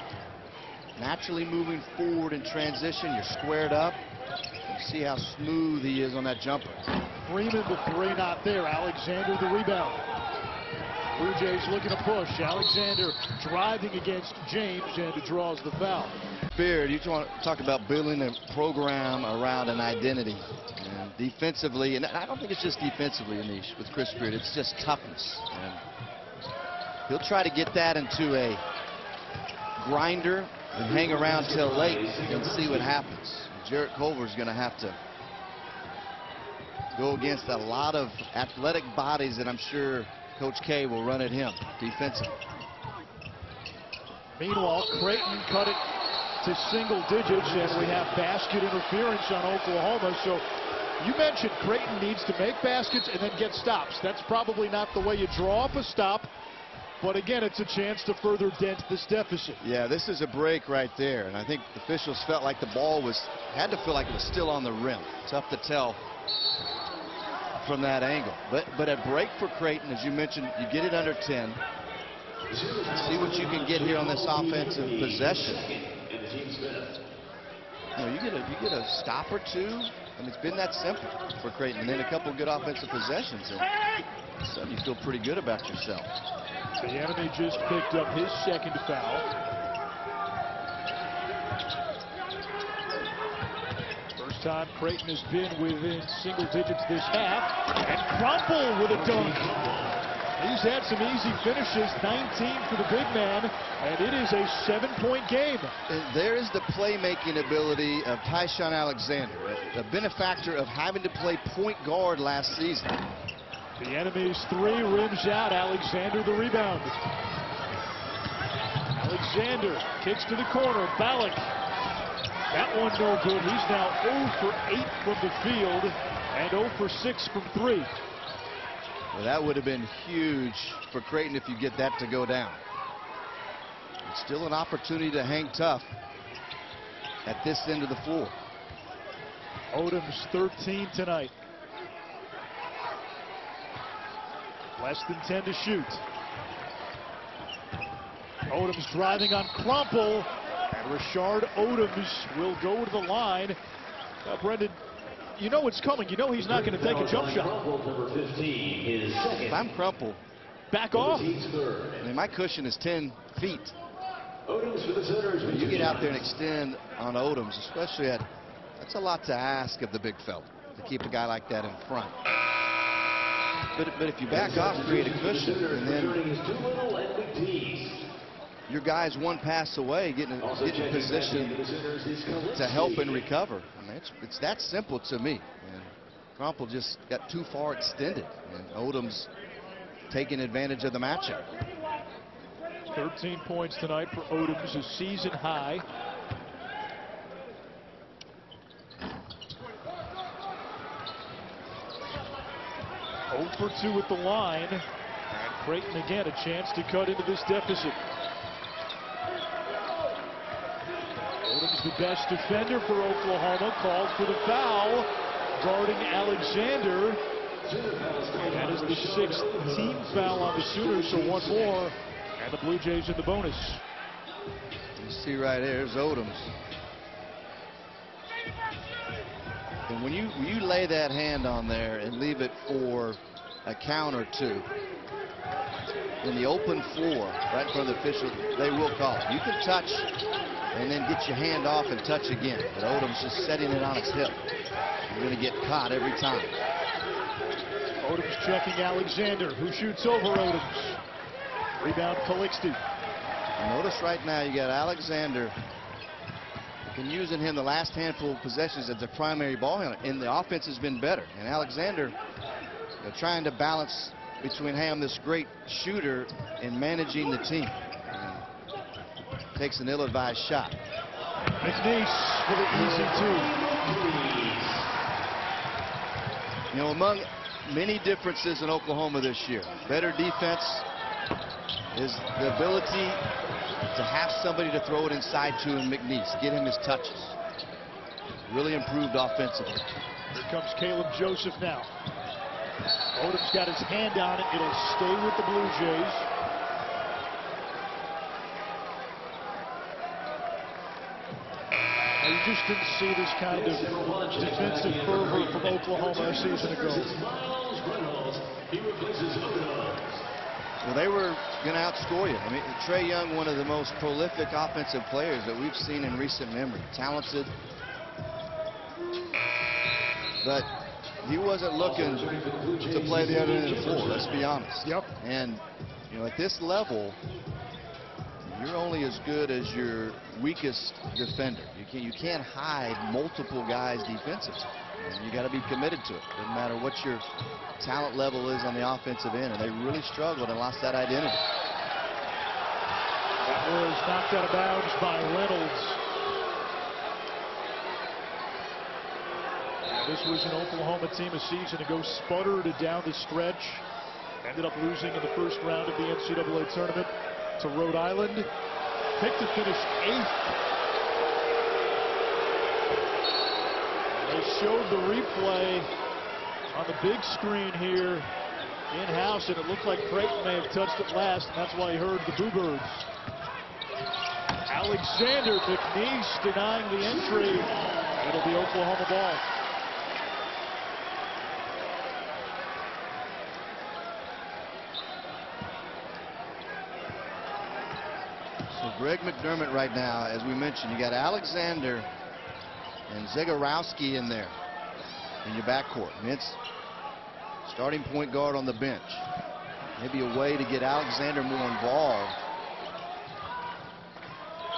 B: Naturally moving forward in transition, you're squared up. You see how smooth he is on that jumper.
A: Freeman, the three not there. Alexander, the rebound. Blue Jays looking to push. Alexander driving against James and draws the foul.
B: Beard, you want to talk about building a program around an identity. And defensively, and I don't think it's just defensively, Anish, with Chris Beard. It's just toughness. And he'll try to get that into a grinder and hang around till late and see what happens. Jarrett Culver's going to have to go against a lot of athletic bodies that I'm sure Coach K will run at him defensively.
A: Meanwhile, Creighton cut it to single digits, and we have basket interference on Oklahoma. So you mentioned Creighton needs to make baskets and then get stops. That's probably not the way you draw up a stop. But again, it's a chance to further dent this deficit.
B: Yeah, this is a break right there, and I think the officials felt like the ball had to feel like it was still on the rim. Tough to tell from that angle. But a break for Creighton, as you mentioned, you get it under 10. See what you can get here on this offensive possession. You know, you get a stop or two, and it's been that simple for Creighton. And then a couple good offensive possessions, and suddenly you feel pretty good about yourself.
A: The enemy just picked up his second foul. First time Creighton has been within single digits this half. And Crumple with a dunk. He's had some easy finishes, 19 for the big man, and it is a 7-point game.
B: And there is the playmaking ability of Tyshawn Alexander, a benefactor of having to play point guard last season.
A: The enemy's three rims out. Alexander the rebound. Alexander kicks to the corner. Ballack. That one no good. He's now 0 for 8 from the field and 0 for 6 from 3.
B: Well, that would have been huge for Creighton if you get that to go down. It's still an opportunity to hang tough at this end of the floor.
A: Odom's 13 tonight. Less than 10 to shoot. Odom's driving on Crumple, and Rashard Odoms will go to the line. Brendan, you know what's coming. You know he's not going to take a jump shot.
B: If I'm Crumple,
A: back off.
B: I mean, my cushion is 10 feet. When you get out there and extend on Odoms, especially that's a lot to ask of the big fella, to keep a guy like that in front. But if you back off, create a cushion, and then your guy's one pass away, getting in position to help and recover. I mean, it's that simple to me. And Crumple just got too far extended, and Odoms taking advantage of the matchup.
A: 13 points tonight for Odoms, a season high. For 2 at the line, and Creighton again a chance to cut into this deficit. Odom's the best defender for Oklahoma, called for the foul, guarding Alexander. That is the 6th team foul on the Sooners, so 1 more, and the Blue Jays in the bonus.
B: You see right there's Odoms. And when you lay that hand on there and leave it for a count or two in the open floor right in front of the official, they will call it. You can touch and then get your hand off and touch again. But Odom's just setting it on his hip. You're going to get caught every time.
A: Odom's checking Alexander, who shoots over Odom's. Rebound Calixte.
B: Notice right now you got Alexander been using him the last handful of possessions as a primary ball handler, and the offense has been better. And Alexander, they're trying to balance between, hey, I'm this great shooter and managing the team. Takes an ill-advised shot.
A: McNeese for the easy two.
B: You know, among many differences in Oklahoma this year, better defense is the ability to have somebody to throw it inside to in McNeese, get him his touches. Really improved offensively.
A: Here comes Caleb Joseph now. Odom's got his hand on it. It'll stay with the Blue Jays. You just didn't see this kind of defensive fervor from Oklahoma a season ago.
B: Well, they were going to outscore you. I mean, Trae Young, one of the most prolific offensive players that we've seen in recent memory. Talented. But he wasn't looking to play the other end of the floor, let's be honest.
A: Yep.
B: And, you know, at this level, you're only as good as your weakest defender. You can't hide multiple guys defensively. You got to be committed to it. Doesn't matter what your talent level is on the offensive end, and they really struggled and lost that identity.
A: That was knocked out of bounds by Reynolds. This was an Oklahoma team a season ago, sputtered down the stretch. Ended up losing in the first round of the NCAA tournament to Rhode Island. Picked to finish 8th. They showed the replay on the big screen here in-house, and it looked like Creighton may have touched it last, and that's why he heard the Boo Birds. Alexander McNeese denying the entry. It'll be Oklahoma ball.
B: So Greg McDermott right now, as we mentioned, you got Alexander and Zagorowski in there in your backcourt. Mintz, starting point guard on the bench. Maybe a way to get Alexander more involved.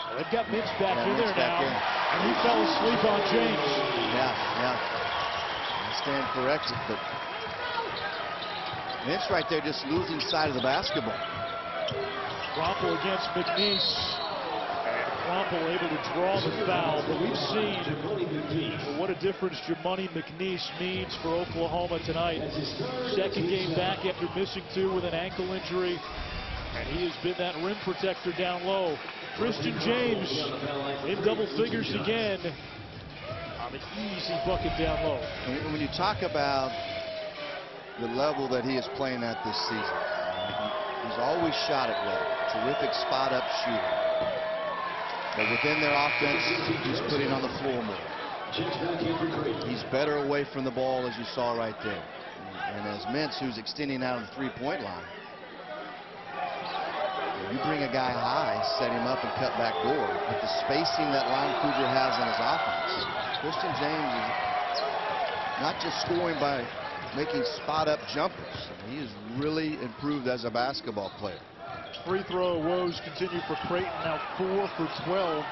A: Well, they've got Mintz back in there now, and he fell asleep on James.
B: Yeah. I stand corrected, but Mintz right there just losing sight of the basketball.
A: Crumple against McNeese. Crumple able to draw the foul, but we've seen what a difference Jamoni McNeese means for Oklahoma tonight. Second game back after missing 2 with an ankle injury, and he has been that rim protector down low. Christian James in double figures again on the easy bucket down low.
B: When you talk about the level that he is playing at this season, he's always shot it well. Terrific spot-up shooter. But within their offense, he's putting on the floor more. He's better away from the ball, as you saw right there. And as Mintz, who's extending out on the three-point line, you bring a guy high, set him up, and cut back door. With the spacing that Lon Kruger has in his offense, Christian James is not just scoring by making spot-up jumpers. He has really improved as a basketball player.
A: Free throw woes continue for Creighton, now 4 for 12.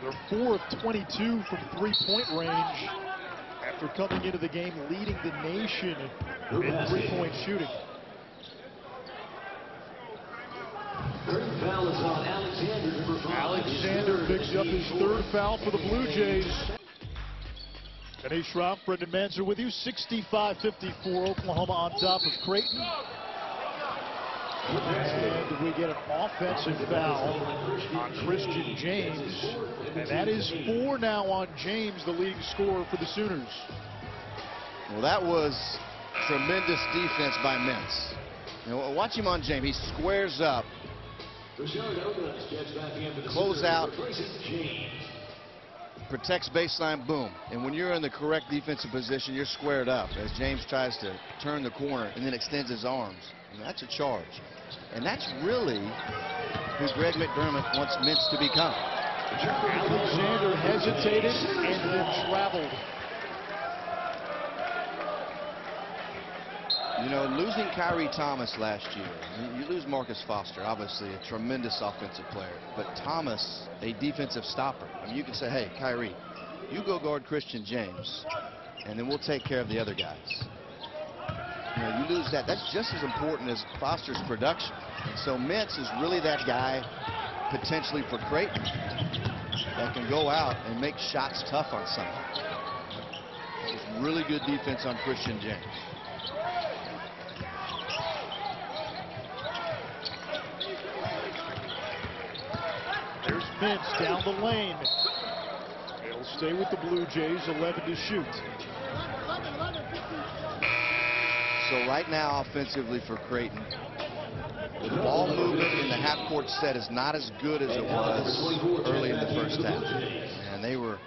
A: They're 4 of 22 from three-point range after coming into the game leading the nation in three-point shooting.
C: Foul is on Alexander, number 5.
A: Alexander picks up his 3rd foul for the Blue Jays. Kenny Schroff, Brendan Manzer with you. 65-54, Oklahoma on top of Creighton. And we get an offensive foul on Christian James. And that is 4 now on James, the leading scorer for the Sooners.
B: Well, that was tremendous defense by Mintz. You know, watch him on James. He squares up. Close out. Protects baseline, boom. And when you're in the correct defensive position, you're squared up as James tries to turn the corner and then extends his arms. And that's a charge. And that's really who Greg McDermott wants Mintz to become.
A: Alexander hesitated and then traveled.
B: You know, losing Kyrie Thomas last year, you lose Marcus Foster, obviously a tremendous offensive player, but Thomas, a defensive stopper. I mean, you can say, hey, Kyrie, you go guard Christian James, and then we'll take care of the other guys. You know, you lose that. That's just as important as Foster's production. And so Mintz is really that guy, potentially for Creighton, that can go out and make shots tough on somebody. It was really good defense on Christian James.
A: There's Mintz down the lane. He'll stay with the Blue Jays, 11 to shoot.
B: So right now, offensively for Creighton, the ball movement in the half-court set is not as good as it was early in the first half. And they were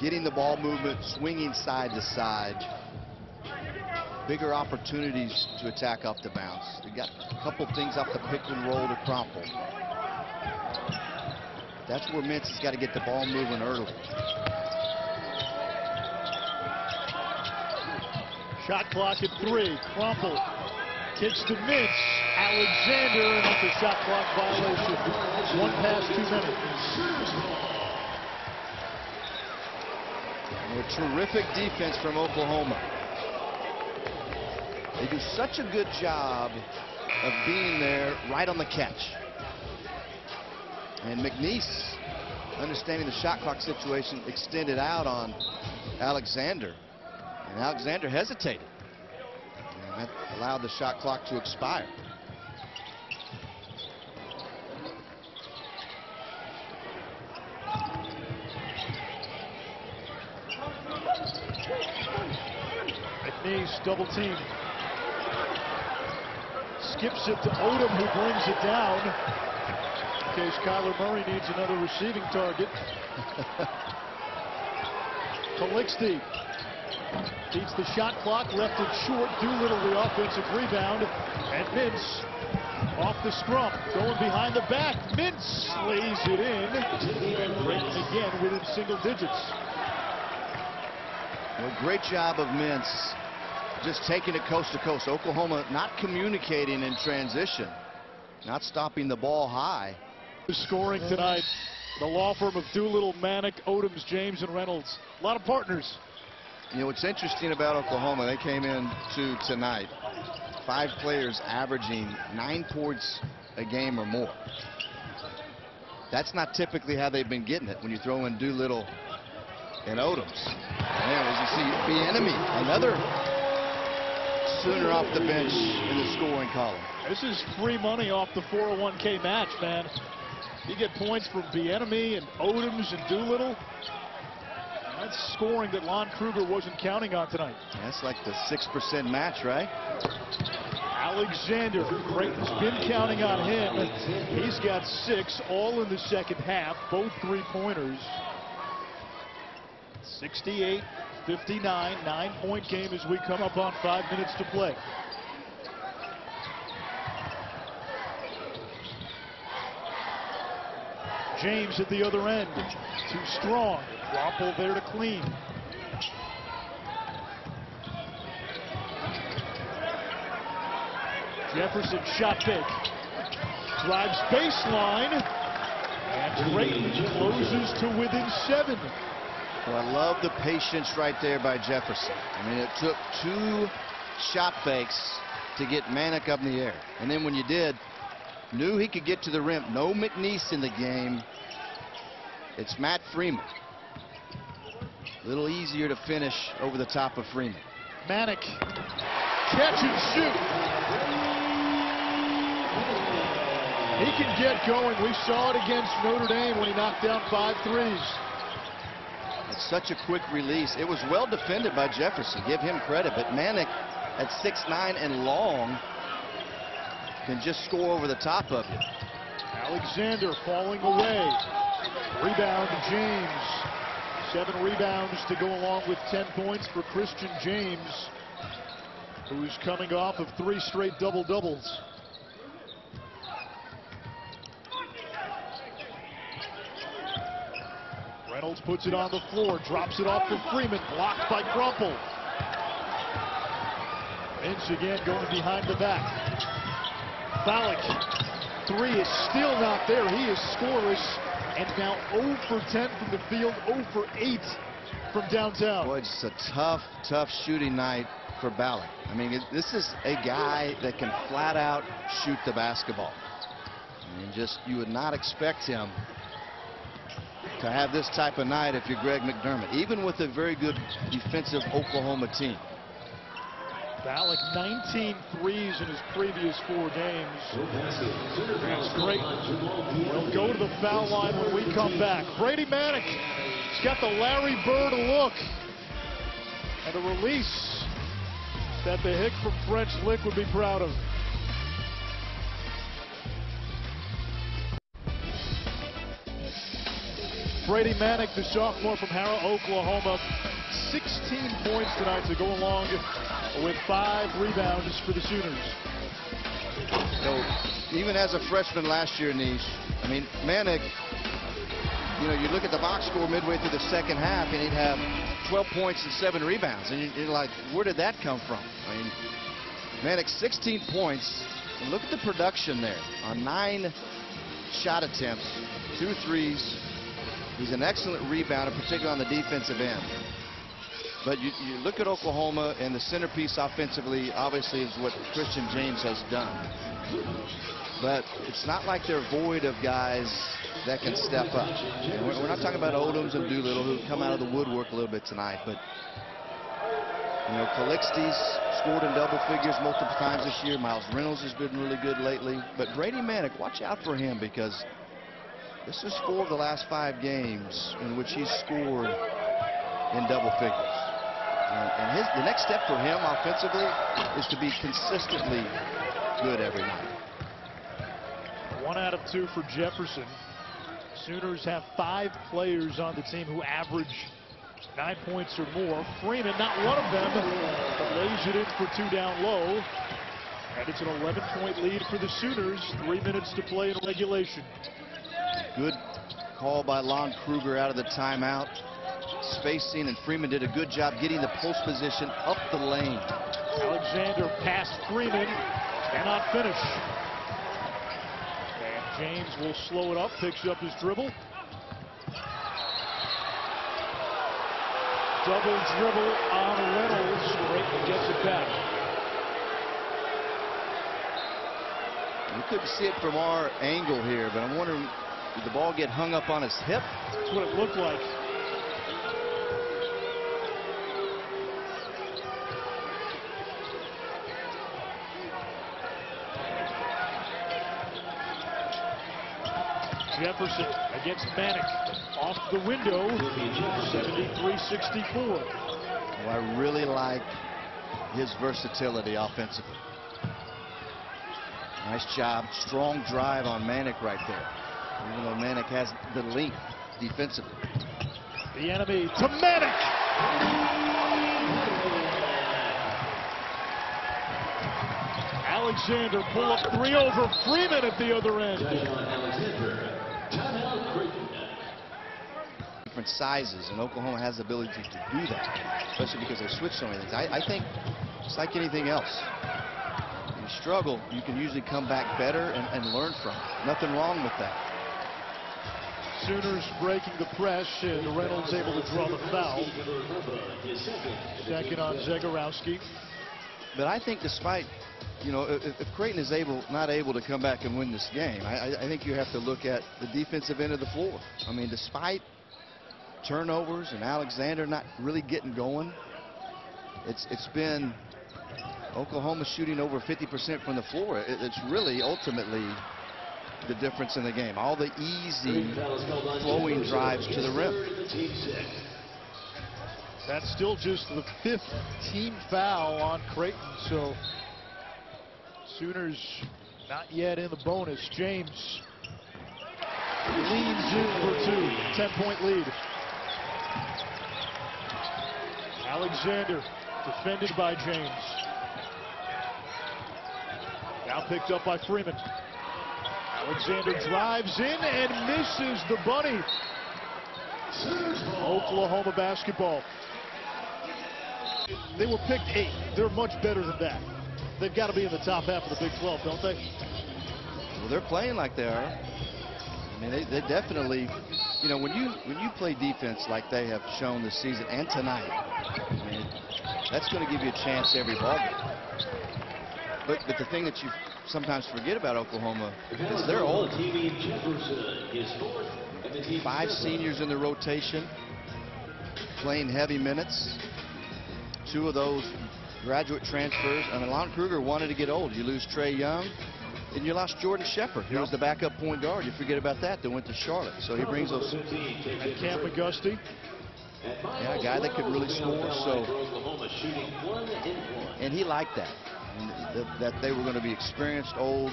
B: getting the ball movement, swinging side to side. Bigger opportunities to attack off the bounce. They got a couple things off the pick and roll to Crumple. That's where Mintz has got to get the ball moving early.
A: Shot clock at 3. Crumple kicks to Mintz. Alexander, and that's a shot clock violation. 1 pass, 2 minutes.
B: A terrific defense from Oklahoma. They do such a good job of being there right on the catch. And McNeese, understanding the shot clock situation, extended out on Alexander. And Alexander hesitated. And that allowed the shot clock to expire.
A: McNeese double team. Skips it to Odom, who brings it down. In case Kyler Murray needs another receiving target. Calixte beats the shot clock, left it short. Doolittle the offensive rebound, and Mintz off the scrum, going behind the back. Mintz lays it in, and Creighton again within single digits.
B: Well, great job of Mintz, just taking it coast to coast. Oklahoma not communicating in transition, not stopping the ball high.
A: Scoring tonight, the law firm of Doolittle, Manick, Odoms, James, and Reynolds. A lot of partners.
B: You know what's interesting about Oklahoma, they came in to tonight 5 players averaging 9 points a game or more. That's not typically how they've been getting it when you throw in Doolittle and Odoms. And as you see, Bieniemy, another Sooner off the bench in the scoring column.
A: This is free money off the 401k match, man. You get points from Bieniemy and Odoms and Doolittle. That's scoring that Lon Kruger wasn't counting on tonight.
B: That's like the 6% match, right?
A: Alexander, Creighton's been counting on him. He's got 6, all in the second half, both 3-pointers. 68-59, 9-point game as we come up on 5 minutes to play. James at the other end, too strong. Wampel there to clean. Jefferson shot fake. Drives baseline. And Creighton closes to within 7.
B: Well, I love the patience right there by Jefferson. I mean, it took 2 shot fakes to get Manick up in the air. And then when you did, knew he could get to the rim. No McNeese in the game. It's Matt Freeman. A little easier to finish over the top of Freeman.
A: Manick, catch and shoot. He can get going. We saw it against Notre Dame when he knocked down 5 threes.
B: It's such a quick release. It was well defended by Jefferson. Give him credit. But Manick at 6'9" and long can just score over the top of you.
A: Alexander falling away. Rebound to James. 7 rebounds to go along with 10 points for Christian James, who's coming off of 3 straight double-doubles. Reynolds puts it on the floor, drops it off for Freeman, blocked by Crumple. Inch again going behind the back. Ballack, three is still not there. He is scoreless and now 0 for 10 from the field, 0 for 8 from downtown.
B: Boy, just a tough shooting night for Ballack. I mean, this is a guy that can flat out shoot the basketball. I mean, just you would not expect him to have this type of night if you're Greg McDermott, even with a very good defensive Oklahoma team.
A: Ballack 19 threes in his previous 4 games. That's great. We'll go to the foul line when we come back. Brady Manick, he's got the Larry Bird look and a release that the Hick from French Lick would be proud of. Brady Manick, the sophomore from Harrow, Oklahoma, 16 points tonight to go along with 5 rebounds for the Sooners.
B: So even as a freshman last year, Nish, I mean, Manick, you know, you look at the box score midway through the second half, and he'd have 12 points and 7 rebounds, and you're like, where did that come from? I mean, Manick, 16 points, and look at the production there on 9 shot attempts, 2 threes. He's an excellent rebounder, particularly on the defensive end. But you look at Oklahoma, and the centerpiece offensively, obviously, is what Christian James has done. But it's not like they're void of guys that can step up. And we're not talking about Odoms and Doolittle, who come out of the woodwork a little bit tonight. But, you know, Calixte's scored in double figures multiple times this year. Miles Reynolds has been really good lately. But Brady Manick, watch out for him, because this is 4 of the last 5 games in which he's scored in double figures. And the next step for him offensively is to be consistently good every night.
A: 1 out of 2 for Jefferson. Sooners have 5 players on the team who average 9 points or more. Freeman, not one of them, but lays it in for 2 down low. And it's an 11-point lead for the Sooners. 3 minutes to play in regulation.
B: Good call by Lon Kruger out of the timeout. Spacing, and Freeman did a good job getting the post position up the lane.
A: Alexander past Freeman, cannot finish. And James will slow it up, picks up his dribble. Double dribble on Reynolds. Creighton gets it back.
B: We couldn't see it from our angle here, but I'm wondering, did the ball get hung up on his hip?
A: That's what it looked like. Jefferson against Manick. Off the window, 73-64.
B: Well, I really like his versatility offensively. Nice job. Strong drive on Manick right there. Even though Manick has the length defensively.
A: The enemy to Manick. Alexander pull up 3 over Freeman at the other end.
B: Different sizes, and Oklahoma has the ability to do that, especially because they switch so many things. I think it's like anything else. When you struggle, you can usually come back better and learn from it. Nothing wrong with that.
A: Sooners breaking the press, and Reynolds able to draw the foul. Second on Zegarowski.
B: But I think despite, you know, if Creighton is not able to come back and win this game, I think you have to look at the defensive end of the floor. I mean, despite turnovers and Alexander not really getting going, it's been Oklahoma shooting over 50% from the floor. It's really ultimately the difference in the game. All the easy flowing drives to the rim.
A: That's still just the 5th team foul on Creighton, so Sooners not yet in the bonus. James leans in for 2, 10-point lead. Alexander defended by James. Now picked up by Freeman. Alexander drives in and misses the bunny. Oklahoma basketball. They were picked 8th. They're much better than that. They've got to be in the top half of the Big 12, don't they?
B: Well, they're playing like they are. I mean, they definitely, you know, when you play defense like they have shown this season and tonight, I mean, that's going to give you a chance every ball game. But the thing that you sometimes forget about Oklahoma is they're old. 5 seniors in the rotation, playing heavy minutes. 2 of those graduate transfers. I mean, Lon Kruger wanted to get old. You lose Trey Young, and you lost Jordan Shepard, who was the backup point guard. You forget about that. They went to Charlotte. So he brings those.
A: And Cam McGusty.
B: Yeah, a guy that could really score. So, and he liked that. That they were going to be experienced, old.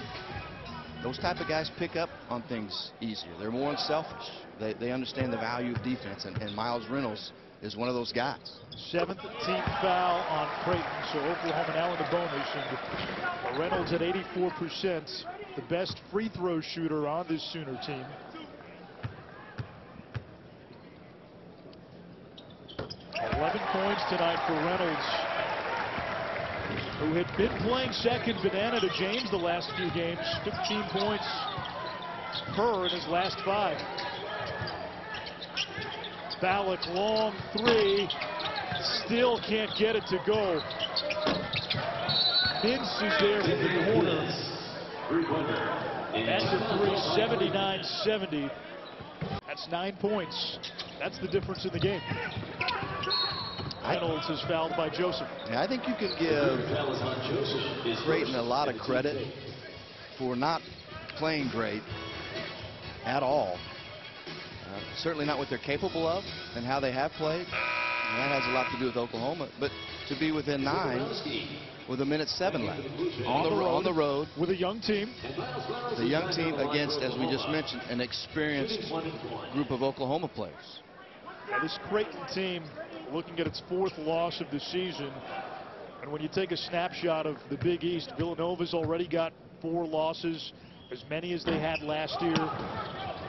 B: Those type of guys pick up on things easier. They're more unselfish. They understand the value of defense, and Miles Reynolds is one of those guys.
A: 7th team foul on Creighton, so Oklahoma now in the bonus, and Reynolds at 84%, the best free throw shooter on this Sooner team. Points tonight for Reynolds, who had been playing second banana to James the last few games. 15 points per in his last 5. Ballack, long 3, still can't get it to go. Mintz is there in the corner. That's a 3, 79-70. That's 9 points. That's the difference in the game. Reynolds is fouled by Joseph.
B: Yeah, I think you can give Creighton a lot of credit for not playing great at all. Certainly not what they're capable of and how they have played. And that has a lot to do with Oklahoma. But to be within 9 with 1:07 left on the road
A: with a young team.
B: The young team against, as we just mentioned, an experienced group of Oklahoma players.
A: Yeah, this Creighton team looking at its 4th loss of the season. And when you take a snapshot of the Big East, Villanova's already got 4 losses, as many as they had last year.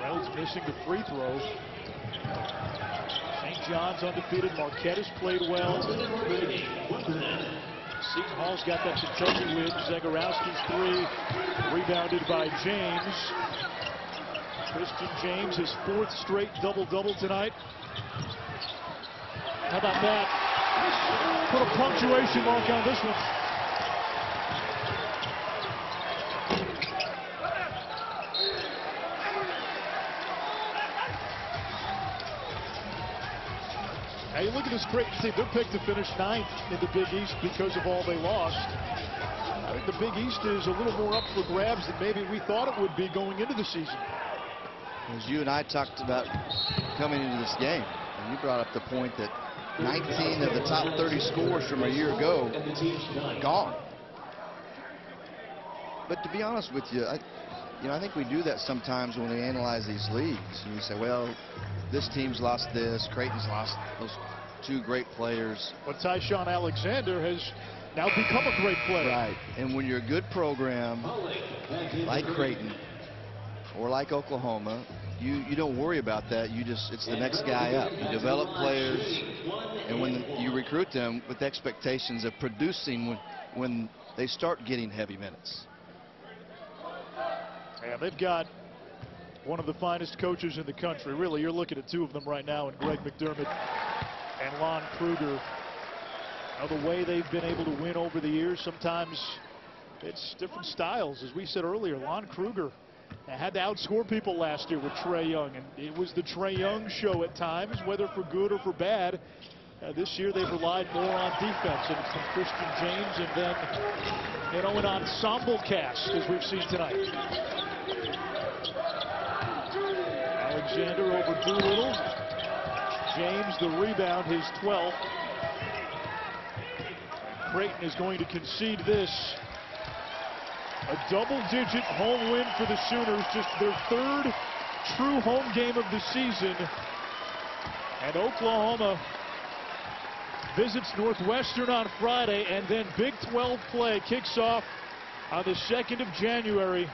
A: Reynolds missing the free throw. St. John's undefeated. Marquette has played well. Seton Hall's got that Kentucky win. Zagorowski's 3 rebounded by James. Christian James, his 4th straight double-double tonight. How about that? Put a punctuation mark on this one. Now you look at this Creighton team. They're picked to finish 9th in the Big East because of all they lost. I think the Big East is a little more up for grabs than maybe we thought it would be going into the season.
B: As you and I talked about coming into this game, and you brought up the point that 19 of the top 30 scores from a year ago gone. But to be honest with you, I think we do that sometimes when we analyze these leagues. And we say, well, this team's lost this, Creighton's lost those 2 great players.
A: But Tyshawn Alexander has now become a great player.
B: Right. And when you're a good program like Creighton or like Oklahoma, you don't worry about that. It's the next guy up. You develop players, and when you recruit them with expectations of producing when they start getting heavy minutes.
A: Yeah, they've got one of the finest coaches in the country. Really, you're looking at 2 of them right now, in Greg McDermott and Lon Kruger. Now, the way they've been able to win over the years, sometimes it's different styles. As we said earlier, Lon Kruger had to outscore people last year with Trey Young, and it was the Trey Young show at times, whether for good or for bad. This year they've relied more on defense, and it's been Christian James and then, an ensemble cast, as we've seen tonight. Alexander over Doolittle. James the rebound, his 12th. Creighton is going to concede this. A double-digit home win for the Sooners, just their 3rd true home game of the season. And Oklahoma visits Northwestern on Friday, and then Big 12 play kicks off on the 2nd of January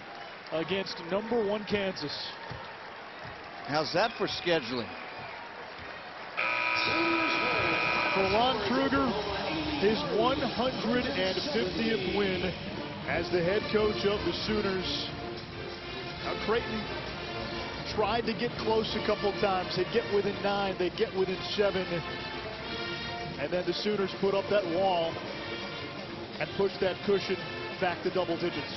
A: against #1 Kansas.
B: How's that for scheduling?
A: For Lon Kruger, his 150th win as the head coach of the Sooners. Now Creighton tried to get close a couple times. They'd get within 9, they'd get within 7. And then the Sooners put up that wall and pushed that cushion back to double digits.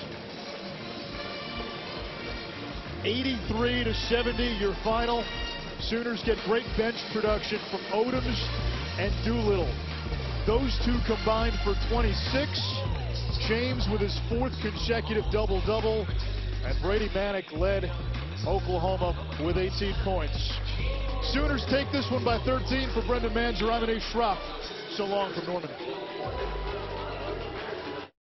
A: 83-70 your final. Sooners get great bench production from Odoms and Doolittle. Those two combined for 26. James with his 4th consecutive double-double. And Brady Manick led Oklahoma with 18 points. Sooners take this one by 13. For Brendan Manzer, I'm Anish Shroff. So long from Norman.